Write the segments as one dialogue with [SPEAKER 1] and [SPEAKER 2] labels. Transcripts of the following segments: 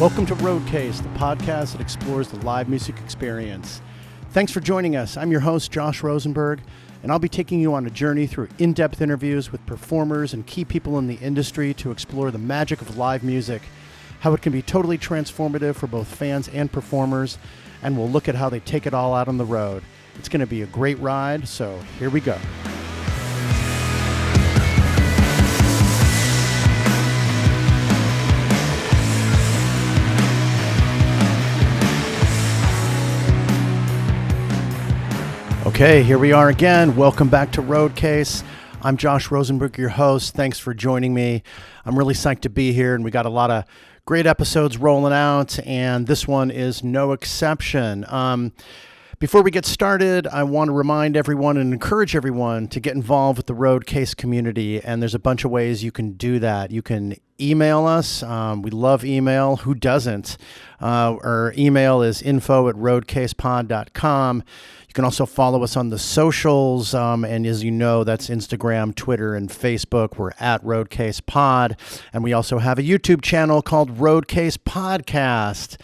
[SPEAKER 1] Welcome to Roadcase, the podcast that explores the live music experience. Thanks for joining us. I'm your host, Josh Rosenberg, and I'll be taking you on a journey through in-depth interviews with performers and key people in the industry to explore the magic of live music, how it can be totally transformative for both fans and performers, and we'll look at how they take it all out on the road. It's going to be a great ride, so here we go. Okay, here we are again. Welcome back to Roadcase. I'm Josh Rosenberg, your host. Thanks for joining me. I'm really psyched to be here, and we got a lot of great episodes rolling out, and this one is no exception. Before we get started, I want to remind everyone and encourage everyone to get involved with the Roadcase community, and there's a bunch of ways you can do that. You can email us. We love email. Who doesn't? Our email is info@roadcasepod.com. You can also follow us on the socials, and as you know, that's Instagram, Twitter, and Facebook. We're at Roadcase Pod, and we also have a YouTube channel called Roadcase Podcast.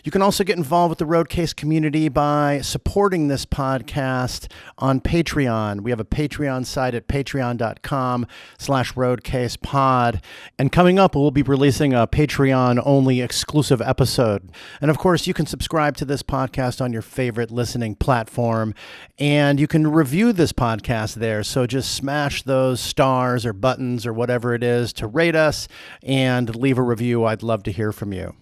[SPEAKER 1] You can also get involved with the Roadcase community by supporting this podcast on Patreon. We have a Patreon site at patreon.com/roadcasepod. And coming up, we'll be releasing a Patreon-only exclusive episode. And of course, you can subscribe to this podcast on your favorite listening platform, and you can review this podcast there. So just smash those stars or buttons or whatever it is to rate us and leave a review. I'd love to hear from you.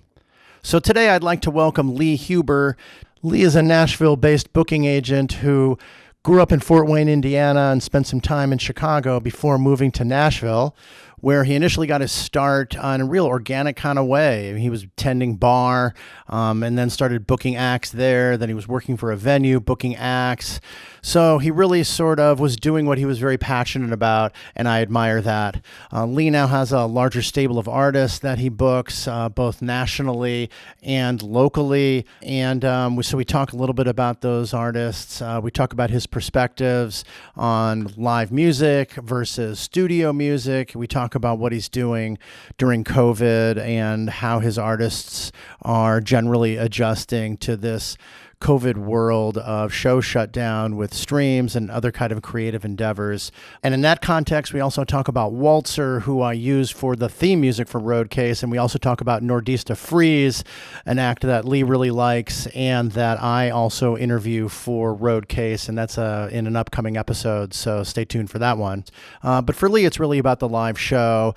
[SPEAKER 1] So today I'd like to welcome Lee Huber. Lee is a Nashville-based booking agent who grew up in Fort Wayne, Indiana, and spent some time in Chicago before moving to Nashville, where he initially got his start in a real organic kind of way. He was tending bar and then started booking acts there. Then he was working for a venue, booking acts. So he really sort of was doing what he was very passionate about, and I admire that. Lee now has a larger stable of artists that he books, both nationally and locally. And so we talk a little bit about those artists. We talk about his perspectives on live music versus studio music. We talk about what he's doing during COVID and how his artists are generally adjusting to this COVID world of show shutdown with streams and other kind of creative endeavors. And in that context, we also talk about Waltzer, who I use for the theme music for Roadcase. And we also talk about Nordista Freeze, an act that Lee really likes and that I also interview for Roadcase. And that's in an upcoming episode, so stay tuned for that one. But for Lee, it's really about the live show.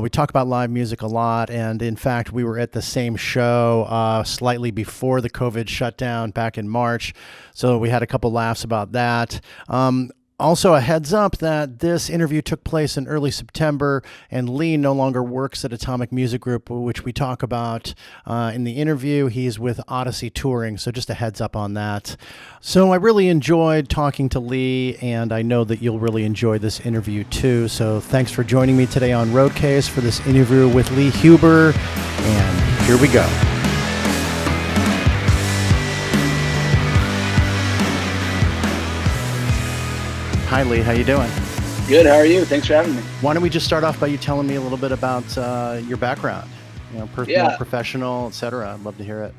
[SPEAKER 1] We talk about live music a lot. And in fact, we were at the same show slightly before the COVID shutdown back in March. So we had a couple laughs about that. Also, a heads up that this interview took place in early September, and Lee no longer works at Atomic Music Group, which we talk about in the interview. He's with Odyssey Touring, so just a heads up on that. So I really enjoyed talking to Lee, and I know that you'll really enjoy this interview too. So thanks for joining me today on Roadcase for this interview with Lee Huber, and here we go. Hi, Lee. How you doing?
[SPEAKER 2] Good. How are you? Thanks for having me.
[SPEAKER 1] Why don't we just start off by you telling me a little bit about your background, personal, professional, etc. I'd love to hear it.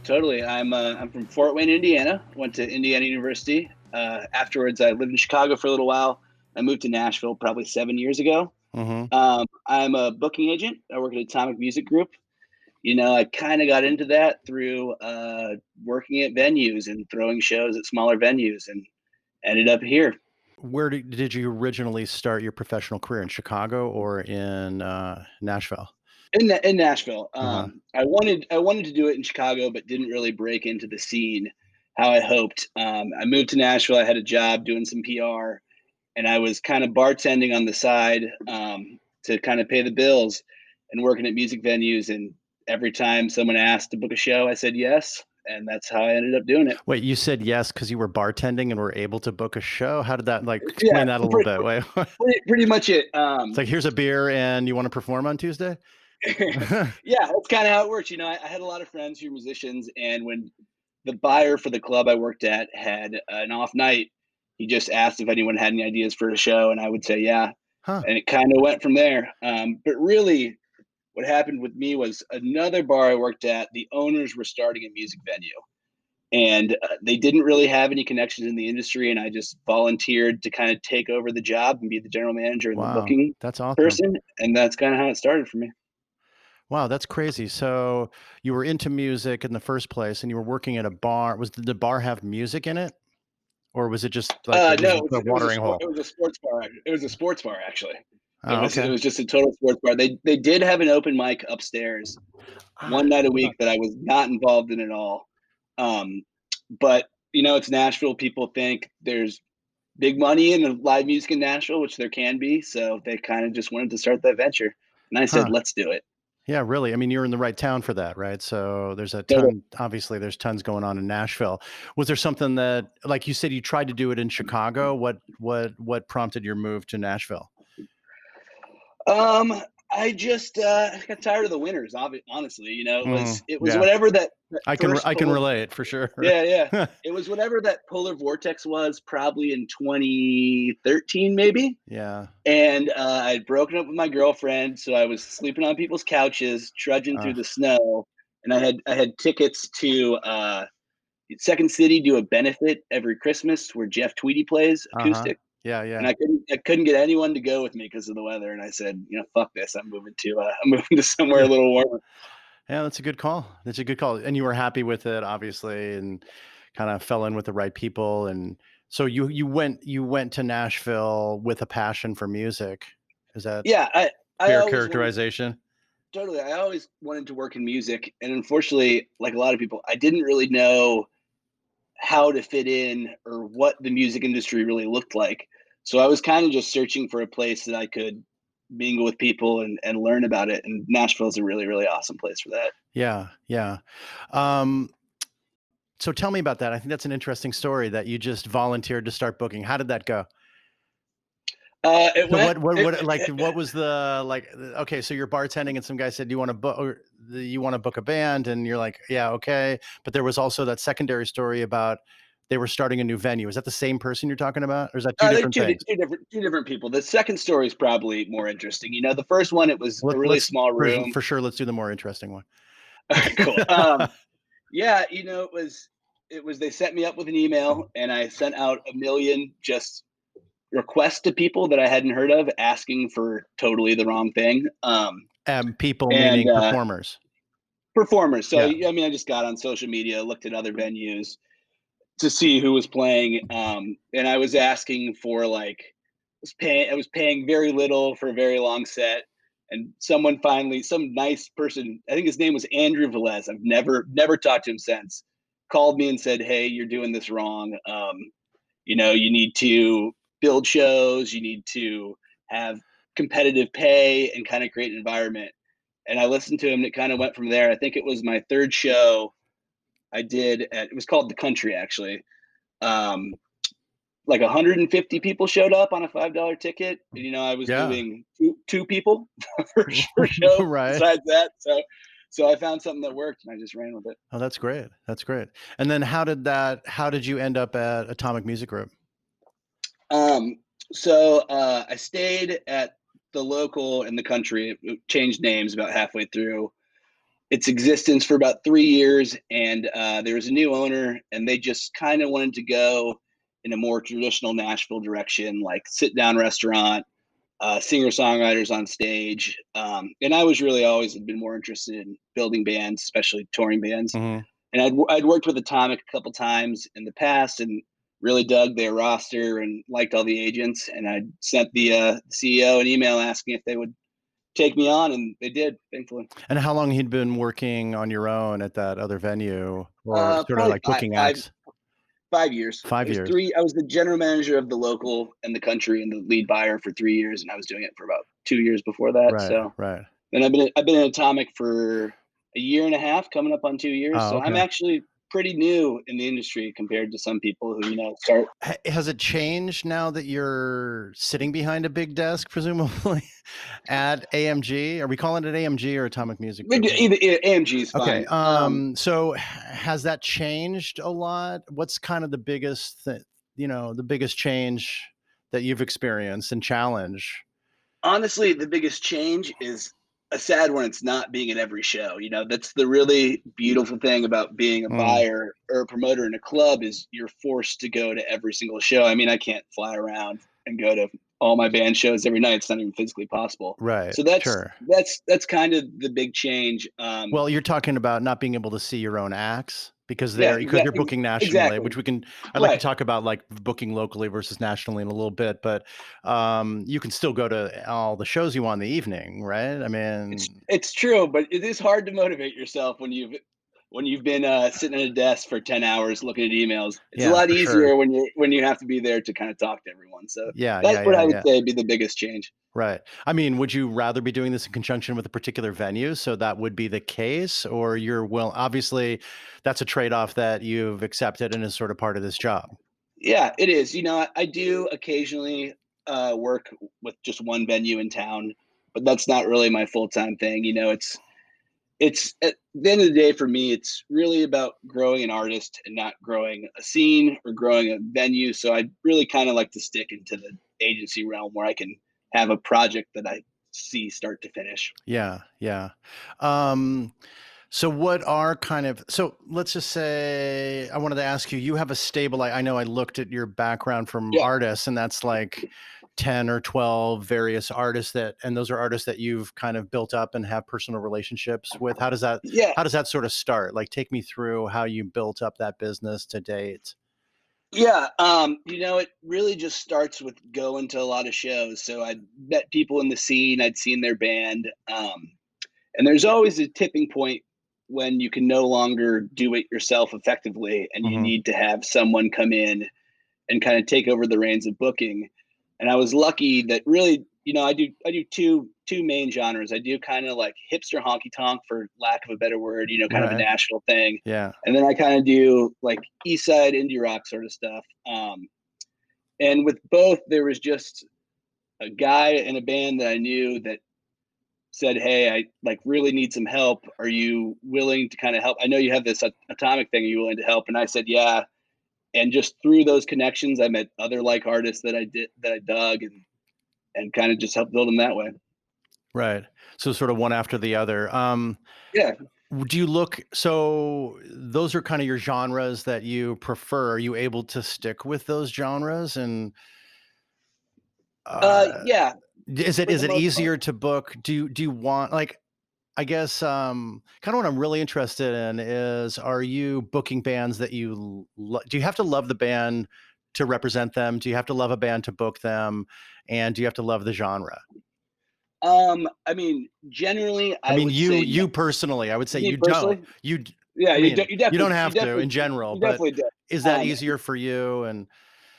[SPEAKER 2] Totally. I'm from Fort Wayne, Indiana. Went to Indiana University. Afterwards, I lived in Chicago for a little while. I moved to Nashville probably 7 years ago. Mm-hmm. I'm a booking agent. I work at Atomic Music Group. I kind of got into that through working at venues and throwing shows at smaller venues, and ended up here.
[SPEAKER 1] Where did you originally start your professional career, in Chicago or in Nashville?
[SPEAKER 2] In Nashville. I wanted to do it in Chicago, but didn't really break into the scene how I hoped. I moved to Nashville. I had a job doing some PR, and I was kind of bartending on the side to kind of pay the bills and working at music venues. And every time someone asked to book a show, I said yes. And that's how I ended up doing it.
[SPEAKER 1] Wait, you said yes because you were bartending and were able to book a show? How did that, explain that a little bit? Wait.
[SPEAKER 2] Pretty much it.
[SPEAKER 1] It's like, here's a beer and you want to perform on Tuesday?
[SPEAKER 2] Yeah, that's kind of how it works. I had a lot of friends who were musicians, and when the buyer for the club I worked at had an off night, he just asked if anyone had any ideas for a show, and I would say yeah. And it kind of went from there. But really, what happened with me was another bar I worked at, the owners were starting a music venue, and they didn't really have any connections in the industry, and I just volunteered to kind of take over the job and be the general manager and the
[SPEAKER 1] Wow,
[SPEAKER 2] booking
[SPEAKER 1] that's awesome.
[SPEAKER 2] person, and that's kind of how it started for me.
[SPEAKER 1] Wow, that's crazy. So you were into music in the first place, and you were working at a bar. Did the bar have music in it, or was it just like it was
[SPEAKER 2] No,
[SPEAKER 1] a watering hole?
[SPEAKER 2] it was a sports bar. It was a sports bar actually.
[SPEAKER 1] Oh,
[SPEAKER 2] It
[SPEAKER 1] okay.
[SPEAKER 2] was just a total sports bar. They did have an open mic upstairs
[SPEAKER 1] Ah,
[SPEAKER 2] one night a week that I was not involved in at all. Um, but it's Nashville. People think there's big money in the live music in Nashville, which there can be. So they kind of just wanted to start that venture, and I said,
[SPEAKER 1] huh.
[SPEAKER 2] "Let's do it."
[SPEAKER 1] Yeah, really. I mean, you're in the right town for that, right? So there's a
[SPEAKER 2] So,
[SPEAKER 1] ton, obviously there's tons going on in Nashville. Was there something that, like you said, you tried to do it in Chicago? What prompted your move to Nashville?
[SPEAKER 2] um, I just got tired of the winters. Honestly, it was
[SPEAKER 1] Yeah,
[SPEAKER 2] whatever that
[SPEAKER 1] I
[SPEAKER 2] first
[SPEAKER 1] can
[SPEAKER 2] polar.
[SPEAKER 1] relate for sure.
[SPEAKER 2] Yeah, yeah. It was whatever that polar vortex was, probably in 2013, maybe.
[SPEAKER 1] Yeah.
[SPEAKER 2] And I'd broken up with my girlfriend, so I was sleeping on people's couches, trudging
[SPEAKER 1] Uh,
[SPEAKER 2] through the snow. And I had tickets to Second City do a benefit every Christmas where Jeff Tweedy plays
[SPEAKER 1] uh-huh.
[SPEAKER 2] acoustic,
[SPEAKER 1] Yeah,
[SPEAKER 2] and
[SPEAKER 1] yeah.
[SPEAKER 2] I couldn't get anyone to go with me because of the weather. And I said, fuck this, I'm moving to somewhere a
[SPEAKER 1] Yeah.
[SPEAKER 2] little warmer.
[SPEAKER 1] Yeah, that's a good call. That's a good call. And you were happy with it, obviously, and kind of fell in with the right people. And so you went to Nashville with a passion for music. Is that
[SPEAKER 2] Yeah, I
[SPEAKER 1] fair
[SPEAKER 2] always wanted.
[SPEAKER 1] characterization?
[SPEAKER 2] Totally. I always wanted to work in music, and unfortunately, like a lot of people, I didn't really know how to fit in or what the music industry really looked like. So I was kind of just searching for a place that I could mingle with people and learn about it. And Nashville is a really, really awesome place for that.
[SPEAKER 1] Yeah, yeah. Um, so tell me about that. I think that's an interesting story that you just volunteered to start booking. How did that go?
[SPEAKER 2] It
[SPEAKER 1] So
[SPEAKER 2] went.
[SPEAKER 1] what was the like? Okay, so you're bartending, and some guy said, "Do you want to book? Or you want to book a band?" And you're like, "Yeah, okay." But there was also that secondary story about they were starting a new venue. Is that the same person you're talking about, or is that two
[SPEAKER 2] They're
[SPEAKER 1] different things?
[SPEAKER 2] two different people. The second story is probably more interesting. The first one, it was a really
[SPEAKER 1] Let's
[SPEAKER 2] small room.
[SPEAKER 1] for sure. Let's do the more interesting one.
[SPEAKER 2] Cool. Yeah, it was they set me up with an email, and I sent out a million just requests to people that I hadn't heard of, asking for totally the wrong thing.
[SPEAKER 1] People
[SPEAKER 2] And
[SPEAKER 1] meaning performers.
[SPEAKER 2] performers. So
[SPEAKER 1] Yeah.
[SPEAKER 2] I mean, I just got on social media, looked at other venues to see who was playing, and I was asking for like I was paying very little for a very long set. And someone finally, some nice person, I think his name was Andrew Velez. I've never talked to him since. Called me and said, "Hey, you're doing this wrong. You need to build shows. You need to have competitive pay and kind of create an environment." And I listened to him, and it kind of went from there. I think it was my third show I did it was called The Country, actually. Um, like 150 people showed up on a $5 ticket. And, I was
[SPEAKER 1] Yeah.
[SPEAKER 2] doing two people per show
[SPEAKER 1] Right.
[SPEAKER 2] besides that. So I found something that worked, and I just ran with it.
[SPEAKER 1] Oh, that's great. That's great. And then how did you end up at Atomic Music Group?
[SPEAKER 2] So I stayed at the local in the country. It changed names about halfway through its existence for about 3 years, and there was a new owner, and they just kind of wanted to go in a more traditional Nashville direction, like sit down restaurant, singer songwriters on stage. And I was really always had been more interested in building bands, especially touring bands.
[SPEAKER 1] Mhm.
[SPEAKER 2] And I'd worked with Atomic a couple times in the past, and really dug their roster and liked all the agents. And I sent the CEO an email asking if they would take me on, and they did, thankfully.
[SPEAKER 1] And how long he'd been working on your own at that other venue or sort of
[SPEAKER 2] Probably
[SPEAKER 1] like booking
[SPEAKER 2] five
[SPEAKER 1] acts?
[SPEAKER 2] 5 years. It
[SPEAKER 1] 5
[SPEAKER 2] was
[SPEAKER 1] years.
[SPEAKER 2] 3. I was the general manager of the local and the country and the lead buyer for 3 years, and I was doing it for about 2 years before that.
[SPEAKER 1] Right,
[SPEAKER 2] So,
[SPEAKER 1] right.
[SPEAKER 2] and I've been in Atomic for a year and a half, coming up on 2 years.
[SPEAKER 1] Oh,
[SPEAKER 2] So I'm
[SPEAKER 1] okay.
[SPEAKER 2] actually pretty new in the industry compared to some people who start.
[SPEAKER 1] Has it changed now that you're sitting behind a big desk, presumably, at AMG? Are we calling it AMG or Atomic Music Group?
[SPEAKER 2] Either AMG is
[SPEAKER 1] Okay.
[SPEAKER 2] fine.
[SPEAKER 1] So has that changed a lot? What's kind of the biggest, the biggest change that you've experienced and challenge?
[SPEAKER 2] Honestly, the biggest change is a sad one. It's not being at every show. That's the really beautiful thing about being a buyer or a promoter in a club is you're forced to go to every single show. I mean, I can't fly around and go to all my band shows every night. It's not even physically possible.
[SPEAKER 1] Right.
[SPEAKER 2] So that's
[SPEAKER 1] Sure.
[SPEAKER 2] kind of the big change.
[SPEAKER 1] Well, you're talking about not being able to see your own acts because
[SPEAKER 2] Yeah,
[SPEAKER 1] you're booking nationally,
[SPEAKER 2] exactly.
[SPEAKER 1] which I'd like to
[SPEAKER 2] Right.
[SPEAKER 1] talk about like booking locally versus nationally in a little bit, but you can still go to all the shows you want in the evening, right? I mean,
[SPEAKER 2] It's true, but it is hard to motivate yourself when you've been sitting at a desk for 10 hours looking at emails. It's a
[SPEAKER 1] yeah,
[SPEAKER 2] lot
[SPEAKER 1] for sure.
[SPEAKER 2] easier when you have to be there to kind of talk to everyone. So
[SPEAKER 1] Yeah,
[SPEAKER 2] that's
[SPEAKER 1] yeah,
[SPEAKER 2] what
[SPEAKER 1] yeah,
[SPEAKER 2] I would
[SPEAKER 1] yeah.
[SPEAKER 2] say be the biggest change.
[SPEAKER 1] Right. I mean, would you rather be doing this in conjunction with a particular venue? So that would be the case, or obviously that's a trade-off that you've accepted and is sort of part of this job.
[SPEAKER 2] Yeah, it is. I do occasionally work with just one venue in town, but that's not really my full-time thing. It's at the end of the day for me, it's really about growing an artist and not growing a scene or growing a venue. So I really kind of like to stick into the agency realm where I can have a project that I see start to finish.
[SPEAKER 1] Yeah, yeah. Um, so what are so let's just say I wanted to ask you, you have a stable, I know I looked at your background from
[SPEAKER 2] Yeah.
[SPEAKER 1] artists and that's like 10 or 12 various artists and those are artists that you've kind of built up and have personal relationships with.
[SPEAKER 2] Yeah.
[SPEAKER 1] How does that sort of start? Like take me through how you built up that business to date.
[SPEAKER 2] Yeah. It really just starts with going to a lot of shows. So I met people in the scene, I'd seen their band. And there's always a tipping point when you can no longer do it yourself effectively and you
[SPEAKER 1] Hmm.
[SPEAKER 2] need to have someone come in and kind of take over the reins of booking. And I was lucky that really, I do two main genres. I do kind of like hipster honky tonk for lack of a better word, kind of a
[SPEAKER 1] Right.
[SPEAKER 2] Nashville thing.
[SPEAKER 1] Yeah.
[SPEAKER 2] And then I kind of do like East Side indie rock sort of stuff. And with both, there was just a guy in a band that I knew that said, "Hey, I like really need some help. Are you willing to kind of help? I know you have this atomic thing. Are you willing to help?" And I said, "Yeah." And just through those connections, I met other like artists that I dug and kind of just helped build them that way.
[SPEAKER 1] Right. So sort of one after the other.
[SPEAKER 2] Yeah.
[SPEAKER 1] Do you look so those are kind of your genres that you prefer. Are you able to stick with those genres? And
[SPEAKER 2] Yeah. For
[SPEAKER 1] is
[SPEAKER 2] the
[SPEAKER 1] it
[SPEAKER 2] most part.
[SPEAKER 1] easier to book? Do you want like I guess kind of what I'm really interested in is are you booking bands that do you have to love the band to represent them? Do you have to love a band to book them? And do you have to love the genre?
[SPEAKER 2] I mean, generally,
[SPEAKER 1] I
[SPEAKER 2] I
[SPEAKER 1] mean,
[SPEAKER 2] would say
[SPEAKER 1] you personally, I would say
[SPEAKER 2] me
[SPEAKER 1] you don't.
[SPEAKER 2] personally. Yeah,
[SPEAKER 1] I mean, you don't
[SPEAKER 2] you
[SPEAKER 1] have to
[SPEAKER 2] definitely
[SPEAKER 1] in general,
[SPEAKER 2] you
[SPEAKER 1] but
[SPEAKER 2] definitely do.
[SPEAKER 1] is that
[SPEAKER 2] Um,
[SPEAKER 1] easier for you? And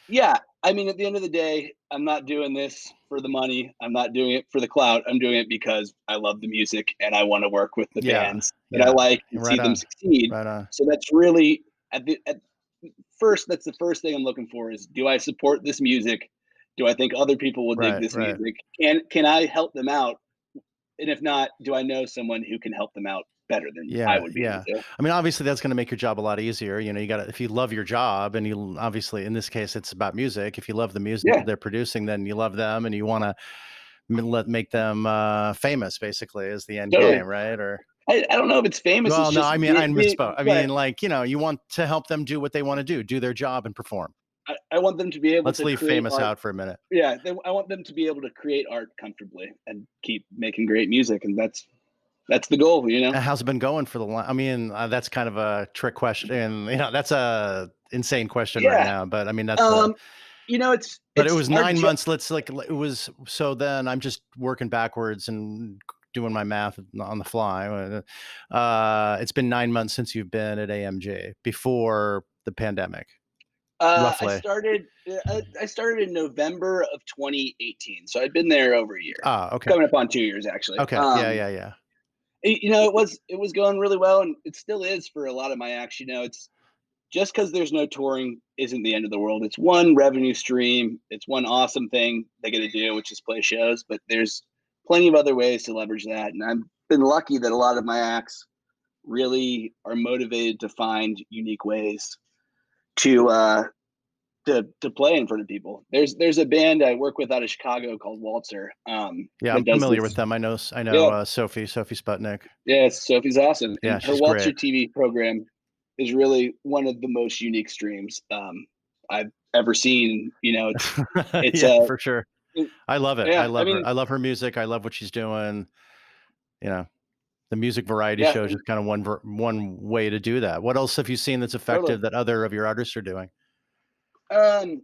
[SPEAKER 2] yeah, I mean, at the end of the day, I'm not doing this for the money. I'm not doing it for the clout. I'm doing it because I love the music and I want to work with the
[SPEAKER 1] yeah,
[SPEAKER 2] bands that I
[SPEAKER 1] yeah,
[SPEAKER 2] like and see
[SPEAKER 1] right
[SPEAKER 2] them
[SPEAKER 1] on,
[SPEAKER 2] succeed.
[SPEAKER 1] right on.
[SPEAKER 2] So that's really at first. That's the first thing I'm looking for is do I support this music? Do I think other people will dig
[SPEAKER 1] Right,
[SPEAKER 2] this
[SPEAKER 1] right.
[SPEAKER 2] music? Can I help them out? And if not, do I know someone who can help them out better than I
[SPEAKER 1] Yeah,
[SPEAKER 2] would be able
[SPEAKER 1] yeah.
[SPEAKER 2] to?
[SPEAKER 1] I mean, obviously, that's going to make your job a lot easier. You know, you got to, if you love your job and you obviously, in this case, it's about music. If you love the music that
[SPEAKER 2] Yeah,
[SPEAKER 1] they're producing, then you love them and you want to make them famous, basically, is the end
[SPEAKER 2] totally.
[SPEAKER 1] game, right? Or,
[SPEAKER 2] I don't know if it's famous. It's
[SPEAKER 1] well, no, I
[SPEAKER 2] just
[SPEAKER 1] mean, I
[SPEAKER 2] be
[SPEAKER 1] misspoke. I
[SPEAKER 2] right.
[SPEAKER 1] mean, like, you want to help them do what they want to do their job and perform.
[SPEAKER 2] I want them to be able
[SPEAKER 1] Let's
[SPEAKER 2] to
[SPEAKER 1] leave
[SPEAKER 2] create
[SPEAKER 1] famous
[SPEAKER 2] art.
[SPEAKER 1] out for a minute.
[SPEAKER 2] Yeah, I want them to be able to create art comfortably and keep making great music, and that's the goal.
[SPEAKER 1] How's it been going for I mean, that's kind of a trick question. That's a insane question right
[SPEAKER 2] Yeah.
[SPEAKER 1] now, but I mean,
[SPEAKER 2] Um,
[SPEAKER 1] but it
[SPEAKER 2] it's
[SPEAKER 1] was
[SPEAKER 2] our
[SPEAKER 1] 9 months. It was, so then I'm just working backwards and doing my math on the fly. It's been 9 months since you've been at AMG before the pandemic,
[SPEAKER 2] I
[SPEAKER 1] roughly.
[SPEAKER 2] started I started in November of 2018, so I'd been there over a year,
[SPEAKER 1] Ah, okay.
[SPEAKER 2] coming up on 2 years actually.
[SPEAKER 1] Okay. Yeah, yeah, yeah.
[SPEAKER 2] It was going really well, and it still is for a lot of my acts. It's just because there's no touring isn't the end of the world. It's one revenue stream. It's one awesome thing they get to do, which is play shows. But there's plenty of other ways to leverage that, and I've been lucky that a lot of my acts really are motivated to find unique ways to to play in front of people. There's a band I work with out of Chicago called Waltzer.
[SPEAKER 1] Yeah, I'm
[SPEAKER 2] That does
[SPEAKER 1] familiar with
[SPEAKER 2] this.
[SPEAKER 1] them. I know
[SPEAKER 2] Yeah,
[SPEAKER 1] Sophie Sputnik.
[SPEAKER 2] yeah. Sophie's awesome, and
[SPEAKER 1] Yeah,
[SPEAKER 2] her
[SPEAKER 1] she's
[SPEAKER 2] Waltzer
[SPEAKER 1] great.
[SPEAKER 2] TV program is really one of the most unique streams I've ever seen. It's
[SPEAKER 1] Yeah, for sure. I love it. I
[SPEAKER 2] yeah. I
[SPEAKER 1] love her.
[SPEAKER 2] mean,
[SPEAKER 1] I love her music. I love what she's doing. You know, the music variety
[SPEAKER 2] yeah,
[SPEAKER 1] show is just kind of one way to do that. What else have you seen that's effective
[SPEAKER 2] totally.
[SPEAKER 1] that other of your artists are doing?
[SPEAKER 2] Um,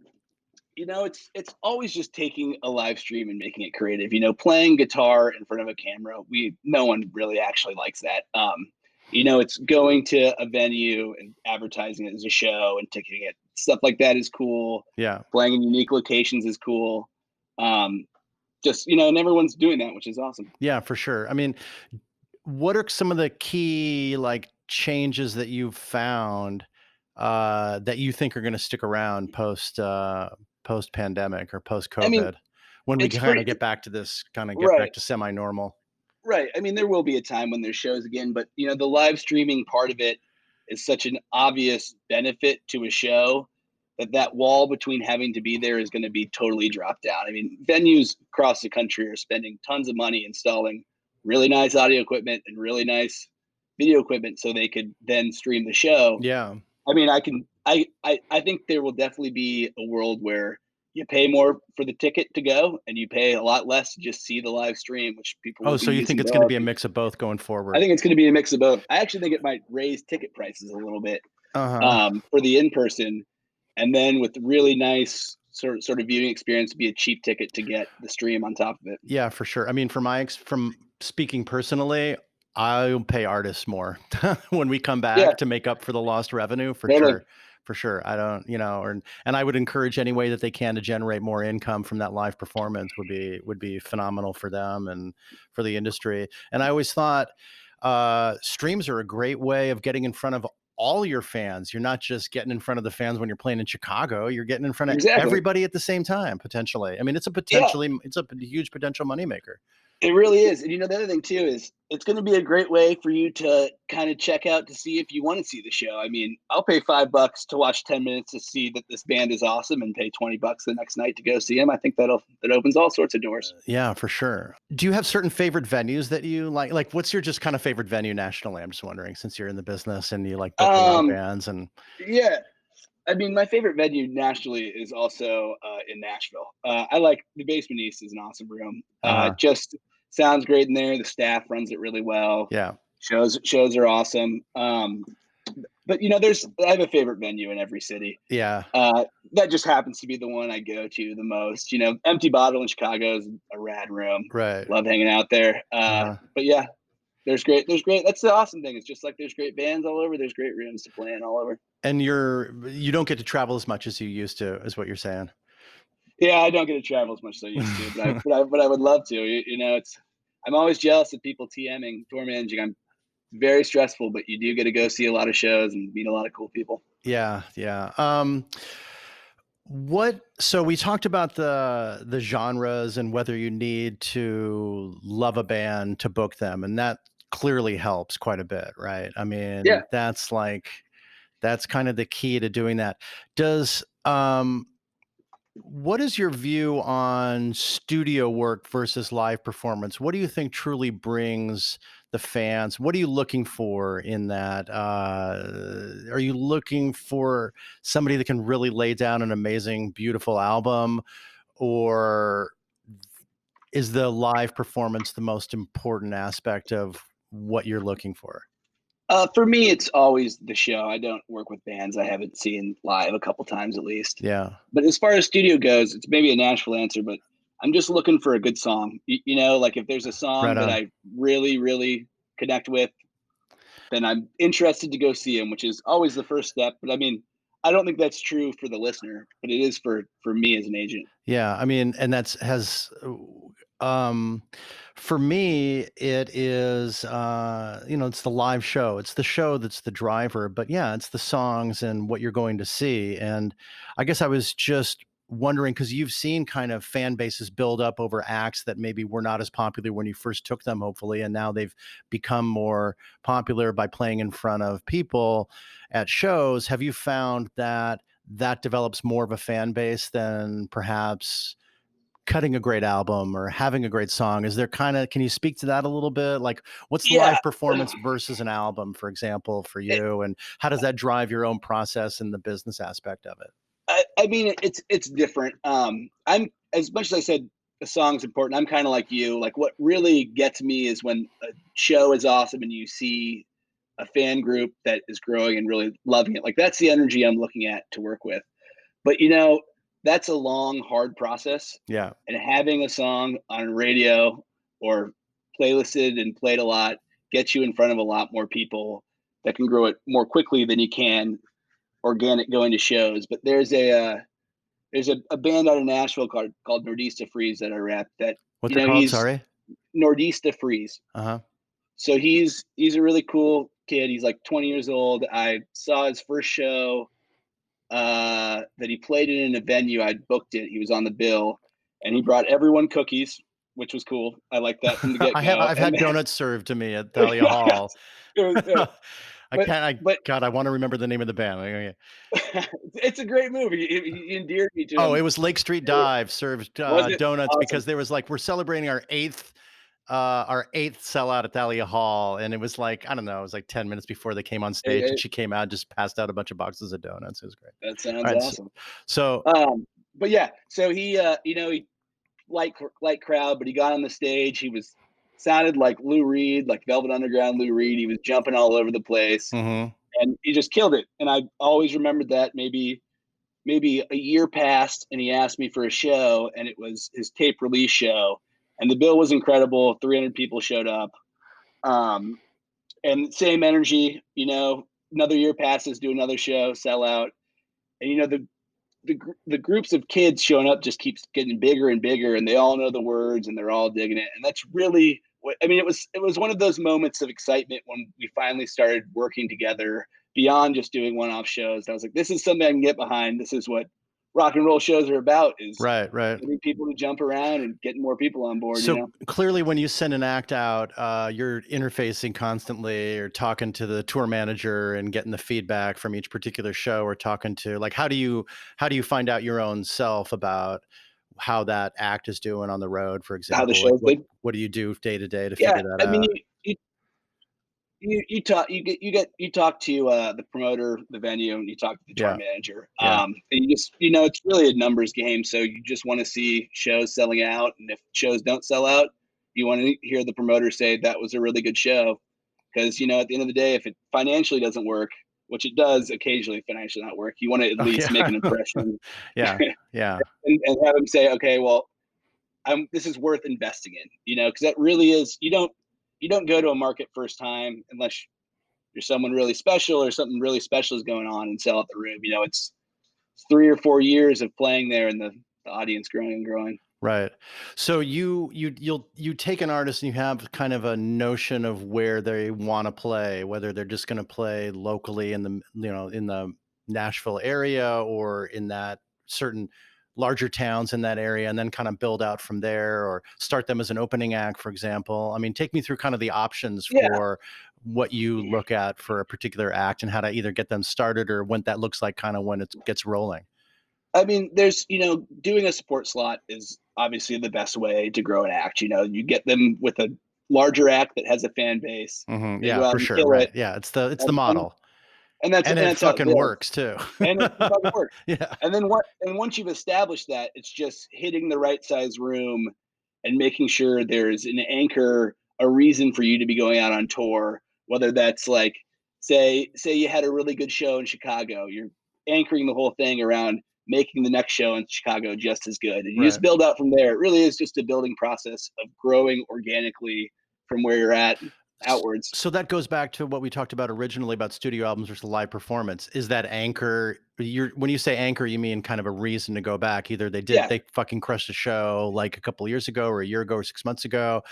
[SPEAKER 2] it's always just taking a live stream and making it creative. Playing guitar in front of a camera, no one really actually likes that. It's going to a venue and advertising it as a show and ticketing it. Stuff like that is cool.
[SPEAKER 1] Yeah.
[SPEAKER 2] Playing in unique locations is cool. Just and everyone's doing that, which is awesome.
[SPEAKER 1] Yeah, for sure. I mean, what are some of the key like changes that you've found that you think are going to stick around post pandemic or post
[SPEAKER 2] I mean,
[SPEAKER 1] COVID when we
[SPEAKER 2] it's
[SPEAKER 1] kind
[SPEAKER 2] pretty
[SPEAKER 1] of get back to this kind of get back
[SPEAKER 2] right.
[SPEAKER 1] to semi normal?
[SPEAKER 2] Right. I mean, there will be a time when there's shows again, but the live streaming part of it is such an obvious benefit to a show that wall between having to be there is going to be totally dropped down. I mean, venues across the country are spending tons of money installing really nice audio equipment and really nice video equipment so they could then stream the show.
[SPEAKER 1] Yeah.
[SPEAKER 2] I mean, I think there will definitely be a world where you pay more for the ticket to go and you pay a lot less to just see the live stream, which people will
[SPEAKER 1] Oh,
[SPEAKER 2] be
[SPEAKER 1] so you think
[SPEAKER 2] using
[SPEAKER 1] it's going to
[SPEAKER 2] both.
[SPEAKER 1] be a mix of both going
[SPEAKER 2] I
[SPEAKER 1] forward?
[SPEAKER 2] think it's going to be a mix of both. I actually think it might raise ticket prices a little bit
[SPEAKER 1] Uh-huh.
[SPEAKER 2] for the in person, and then with really nice sort of viewing experience, be a cheap ticket to get the stream on top of it.
[SPEAKER 1] Yeah, for sure. I mean, from speaking personally, I'll pay artists more when we come
[SPEAKER 2] Yeah,
[SPEAKER 1] back to make up for the lost revenue, for
[SPEAKER 2] totally.
[SPEAKER 1] sure. For sure. I don't, and I would encourage any way that they can to generate more income from that live performance would be phenomenal for them and for the industry. And I always thought streams are a great way of getting in front of all your fans. You're not just getting in front of the fans when you're playing in Chicago. You're getting in front of
[SPEAKER 2] Exactly.
[SPEAKER 1] everybody at the same time, potentially. I mean,
[SPEAKER 2] Yeah,
[SPEAKER 1] it's a huge potential moneymaker.
[SPEAKER 2] it really is. And the other thing too is it's going to be a great way for you to kind of check out to see if you want to see the show. I mean, I'll pay $5 to watch 10 minutes to see that this band is awesome and pay $20 the next night to go see them. I think that opens all sorts of doors.
[SPEAKER 1] Yeah, for sure. Do you have certain favorite venues that you like? Like, what's your just kind of favorite venue nationally? I'm just wondering, since you're in the business and you like book a lot of
[SPEAKER 2] Um,
[SPEAKER 1] bands and
[SPEAKER 2] yeah, I mean, my favorite venue nationally is also in Nashville. I like the Basement East is an awesome room.
[SPEAKER 1] uh
[SPEAKER 2] Just sounds great in there. The staff runs it really well.
[SPEAKER 1] yeah,
[SPEAKER 2] Shows are awesome. But I have a favorite venue in every city.
[SPEAKER 1] yeah,
[SPEAKER 2] That just happens to be the one I go to the most. Empty Bottle in Chicago is a rad room.
[SPEAKER 1] right.
[SPEAKER 2] Love hanging out there. But yeah, there's great. That's the awesome thing. It's just like there's great bands all over. There's great rooms to play in all over.
[SPEAKER 1] And you don't get to travel as much as you used to, is what you're saying.
[SPEAKER 2] Yeah, I don't get to travel as much as I used to, but I would love to. I'm always jealous of people TMing, tour managing. I'm very stressful, but you do get to go see a lot of shows and meet a lot of cool people.
[SPEAKER 1] Yeah, yeah. So we talked about the genres and whether you need to love a band to book them, and that clearly helps quite a bit, right? I
[SPEAKER 2] Yeah.
[SPEAKER 1] mean, that's kind of the key to doing that. Does what is your view on studio work versus live performance? What do you think truly brings the fans? What are you looking for in that? Are you looking for somebody that can really lay down an amazing, beautiful album, or is the live performance the most important aspect of what you're looking for?
[SPEAKER 2] For me, it's always the show. I don't work with bands I haven't seen live a couple times at least.
[SPEAKER 1] Yeah,
[SPEAKER 2] But as far as studio goes, it's maybe a Nashville answer, but I'm just looking for a good song. Like if there's a
[SPEAKER 1] right
[SPEAKER 2] song that
[SPEAKER 1] on.
[SPEAKER 2] I really, really connect with, then I'm interested to go see them, which is always the first step. But I mean, I don't think that's true for the listener, but it is for me as an agent.
[SPEAKER 1] Yeah, I mean, and um for me it is it's the live show. It's the show that's the driver, but yeah, it's the songs and what you're going to see. And I guess I was just wondering because you've seen kind of fan bases build up over acts that maybe were not as popular when you first took them, hopefully, and now they've become more popular by playing in front of people at shows. Have you found that that develops more of a fan base than perhaps cutting a great album or having a great song? Is there can you speak to that a little bit? Like, what's the
[SPEAKER 2] Yeah.
[SPEAKER 1] live performance versus an album, for example, for you? And how does that drive your own process and the business aspect of it?
[SPEAKER 2] I mean, it's different. I'm, as much as I said the song's important, I'm kind of like you. Like, what really gets me is when a show is awesome and you see a fan group that is growing and really loving it. Like, that's the energy I'm looking at to work with. But that's a long, hard process.
[SPEAKER 1] Yeah.
[SPEAKER 2] And having a song on radio or playlisted and played a lot gets you in front of a lot more people that can grow it more quickly than you can organic going to shows. But there's a band out of Nashville called Nordista Freeze that I rep. That
[SPEAKER 1] What's it called?
[SPEAKER 2] he's
[SPEAKER 1] Sorry.
[SPEAKER 2] Nordista Freeze.
[SPEAKER 1] Uh-huh.
[SPEAKER 2] So he's a really cool kid. He's like 20 years old. I saw his first show that he played in a venue. I booked it. He was on the bill, and he brought everyone cookies, which was cool. I like that from the get go.
[SPEAKER 1] I've had donuts served to me at Thalia Hall. God, I want to remember the name of the band. Okay.
[SPEAKER 2] It's a great movie. He endeared me to him.
[SPEAKER 1] Oh, it was Lake Street Dive served donuts
[SPEAKER 2] awesome?
[SPEAKER 1] Because there was like, we're celebrating our eighth sellout at Thalia Hall, and it was like, I don't know, it was like 10 minutes before they came on stage, and she came out and just passed out a bunch of boxes of donuts. It was great.
[SPEAKER 2] That sounds awesome.
[SPEAKER 1] So
[SPEAKER 2] but yeah, so he he light crowd, but he got on the stage. He sounded like Lou Reed, like Velvet Underground Lou Reed. He was jumping all over the place, and he just killed it. And I always remembered that. Maybe a year passed, and he asked me for a show, and it was his tape release show, and the bill was incredible. 300 people showed up, and same energy. Another year passes, do another show, sell out, and the groups of kids showing up just keeps getting bigger and bigger, and they all know the words and they're all digging it. And that's really what I mean. It was one of those moments of excitement when we finally started working together beyond just doing one-off shows. I was like, this is something I can get behind. This is what rock and roll shows are about, is
[SPEAKER 1] right.
[SPEAKER 2] getting people to jump around and getting more people on board.
[SPEAKER 1] So clearly when you send an act out, you're interfacing constantly or talking to the tour manager and getting the feedback from each particular show, or talking to, like, how do you find out your own self about how that act is doing on the road, for example?
[SPEAKER 2] How the show's
[SPEAKER 1] like, what do you do day to day to figure that out?
[SPEAKER 2] I mean, you talk to the promoter, the venue, and you talk to the tour manager. And you just it's really a numbers game. So you just want to see shows selling out, and if shows don't sell out, you want to hear the promoter say that was a really good show, because at the end of the day, if it financially doesn't work, which it does occasionally financially not work, you want to at least make an impression.
[SPEAKER 1] and
[SPEAKER 2] have them say, okay, well, this is worth investing in, because that really is. You don't go to a market first time unless you're someone really special or something really special is going on and sell out the room. It's 3 or 4 years of playing there, and the audience growing and growing.
[SPEAKER 1] Right. So you take an artist and you have kind of a notion of where they want to play, whether they're just going to play locally in the Nashville area or in that certain larger towns in that area, and then kind of build out from there, or start them as an opening act, for example. I mean, take me through kind of the options for what you look at for a particular act, and how to either get them started or what that looks like kind of when it gets rolling.
[SPEAKER 2] I mean, there's, doing a support slot is obviously the best way to grow an act. You get them with a larger act that has a fan base.
[SPEAKER 1] Yeah, for sure. Right. Yeah. It's the model.
[SPEAKER 2] And it
[SPEAKER 1] fucking works too.
[SPEAKER 2] And it fucking works.
[SPEAKER 1] Yeah.
[SPEAKER 2] And once you've established that, it's just hitting the right size room and making sure there's an anchor, a reason for you to be going out on tour. Whether that's like, say you had a really good show in Chicago, you're anchoring the whole thing around making the next show in Chicago just as good. And you just build out from there. It really is just a building process of growing organically from where you're at outwards.
[SPEAKER 1] So that goes back to what we talked about originally about studio albums versus live performance. Is that anchor, when you say anchor, you mean kind of a reason to go back? Either they fucking crushed a show like a couple of years ago or a year ago or 6 months ago,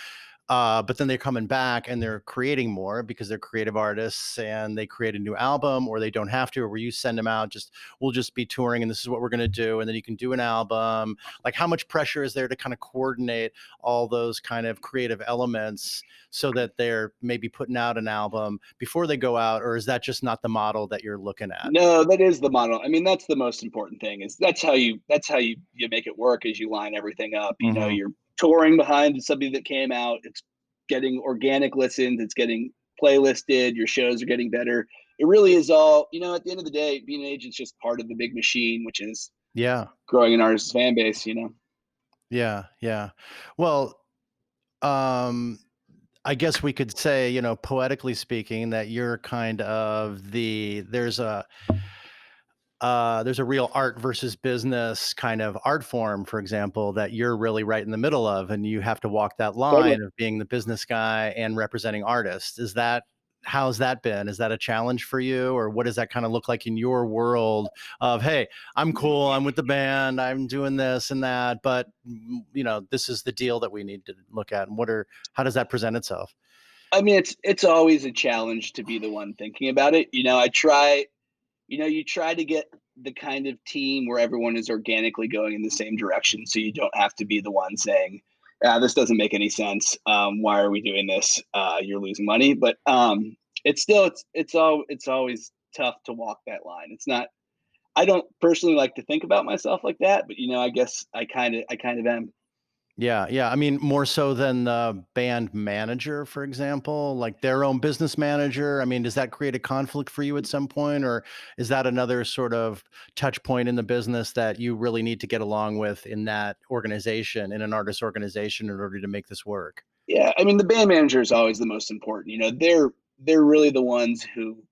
[SPEAKER 1] But then they're coming back and they're creating more because they're creative artists and they create a new album, or they don't have to, or where you send them out, just we'll just be touring and this is what we're going to do. And then you can do an album. Like, how much pressure is there to kind of coordinate all those kind of creative elements so that they're maybe putting out an album before they go out? Or is that just not the model that you're looking at?
[SPEAKER 2] No, that is the model. I mean, that's the most important thing, is that's how you make it work, is you line everything up. You know,
[SPEAKER 1] Mm-hmm.
[SPEAKER 2] you're touring behind something that came out, it's getting organic listens, it's getting playlisted, your shows are getting better. It really is all, at the end of the day, being an agent's just part of the big machine, which is
[SPEAKER 1] Yeah.
[SPEAKER 2] growing an artist's fan base.
[SPEAKER 1] Yeah. Yeah. Well, um, I guess we could say, poetically speaking, that you're kind of there's a real art versus business kind of art form, for example, that you're really right in the middle of, and you have to walk that
[SPEAKER 2] Totally.
[SPEAKER 1] line of being the business guy and representing artists. How's that been? Is that a challenge for you, or what does that kind of look like in your world of, hey, I'm cool, I'm with the band, I'm doing this and that, but this is the deal that we need to look at, and how does that present itself?
[SPEAKER 2] I mean, it's always a challenge to be the one thinking about it. You try to get the kind of team where everyone is organically going in the same direction, so you don't have to be the one saying, this doesn't make any sense. Why are we doing this? You're losing money. But it's always tough to walk that line. It's not. I don't personally like to think about myself like that, but I guess I kind of am.
[SPEAKER 1] Yeah, yeah. I mean, more so than the band manager, for example, like their own business manager. I mean, does that create a conflict for you at some point, or is that another sort of touch point in the business that you really need to get along with in that organization, in an artist organization, in order to make this work?
[SPEAKER 2] Yeah, I mean, the band manager is always the most important. They're really the ones who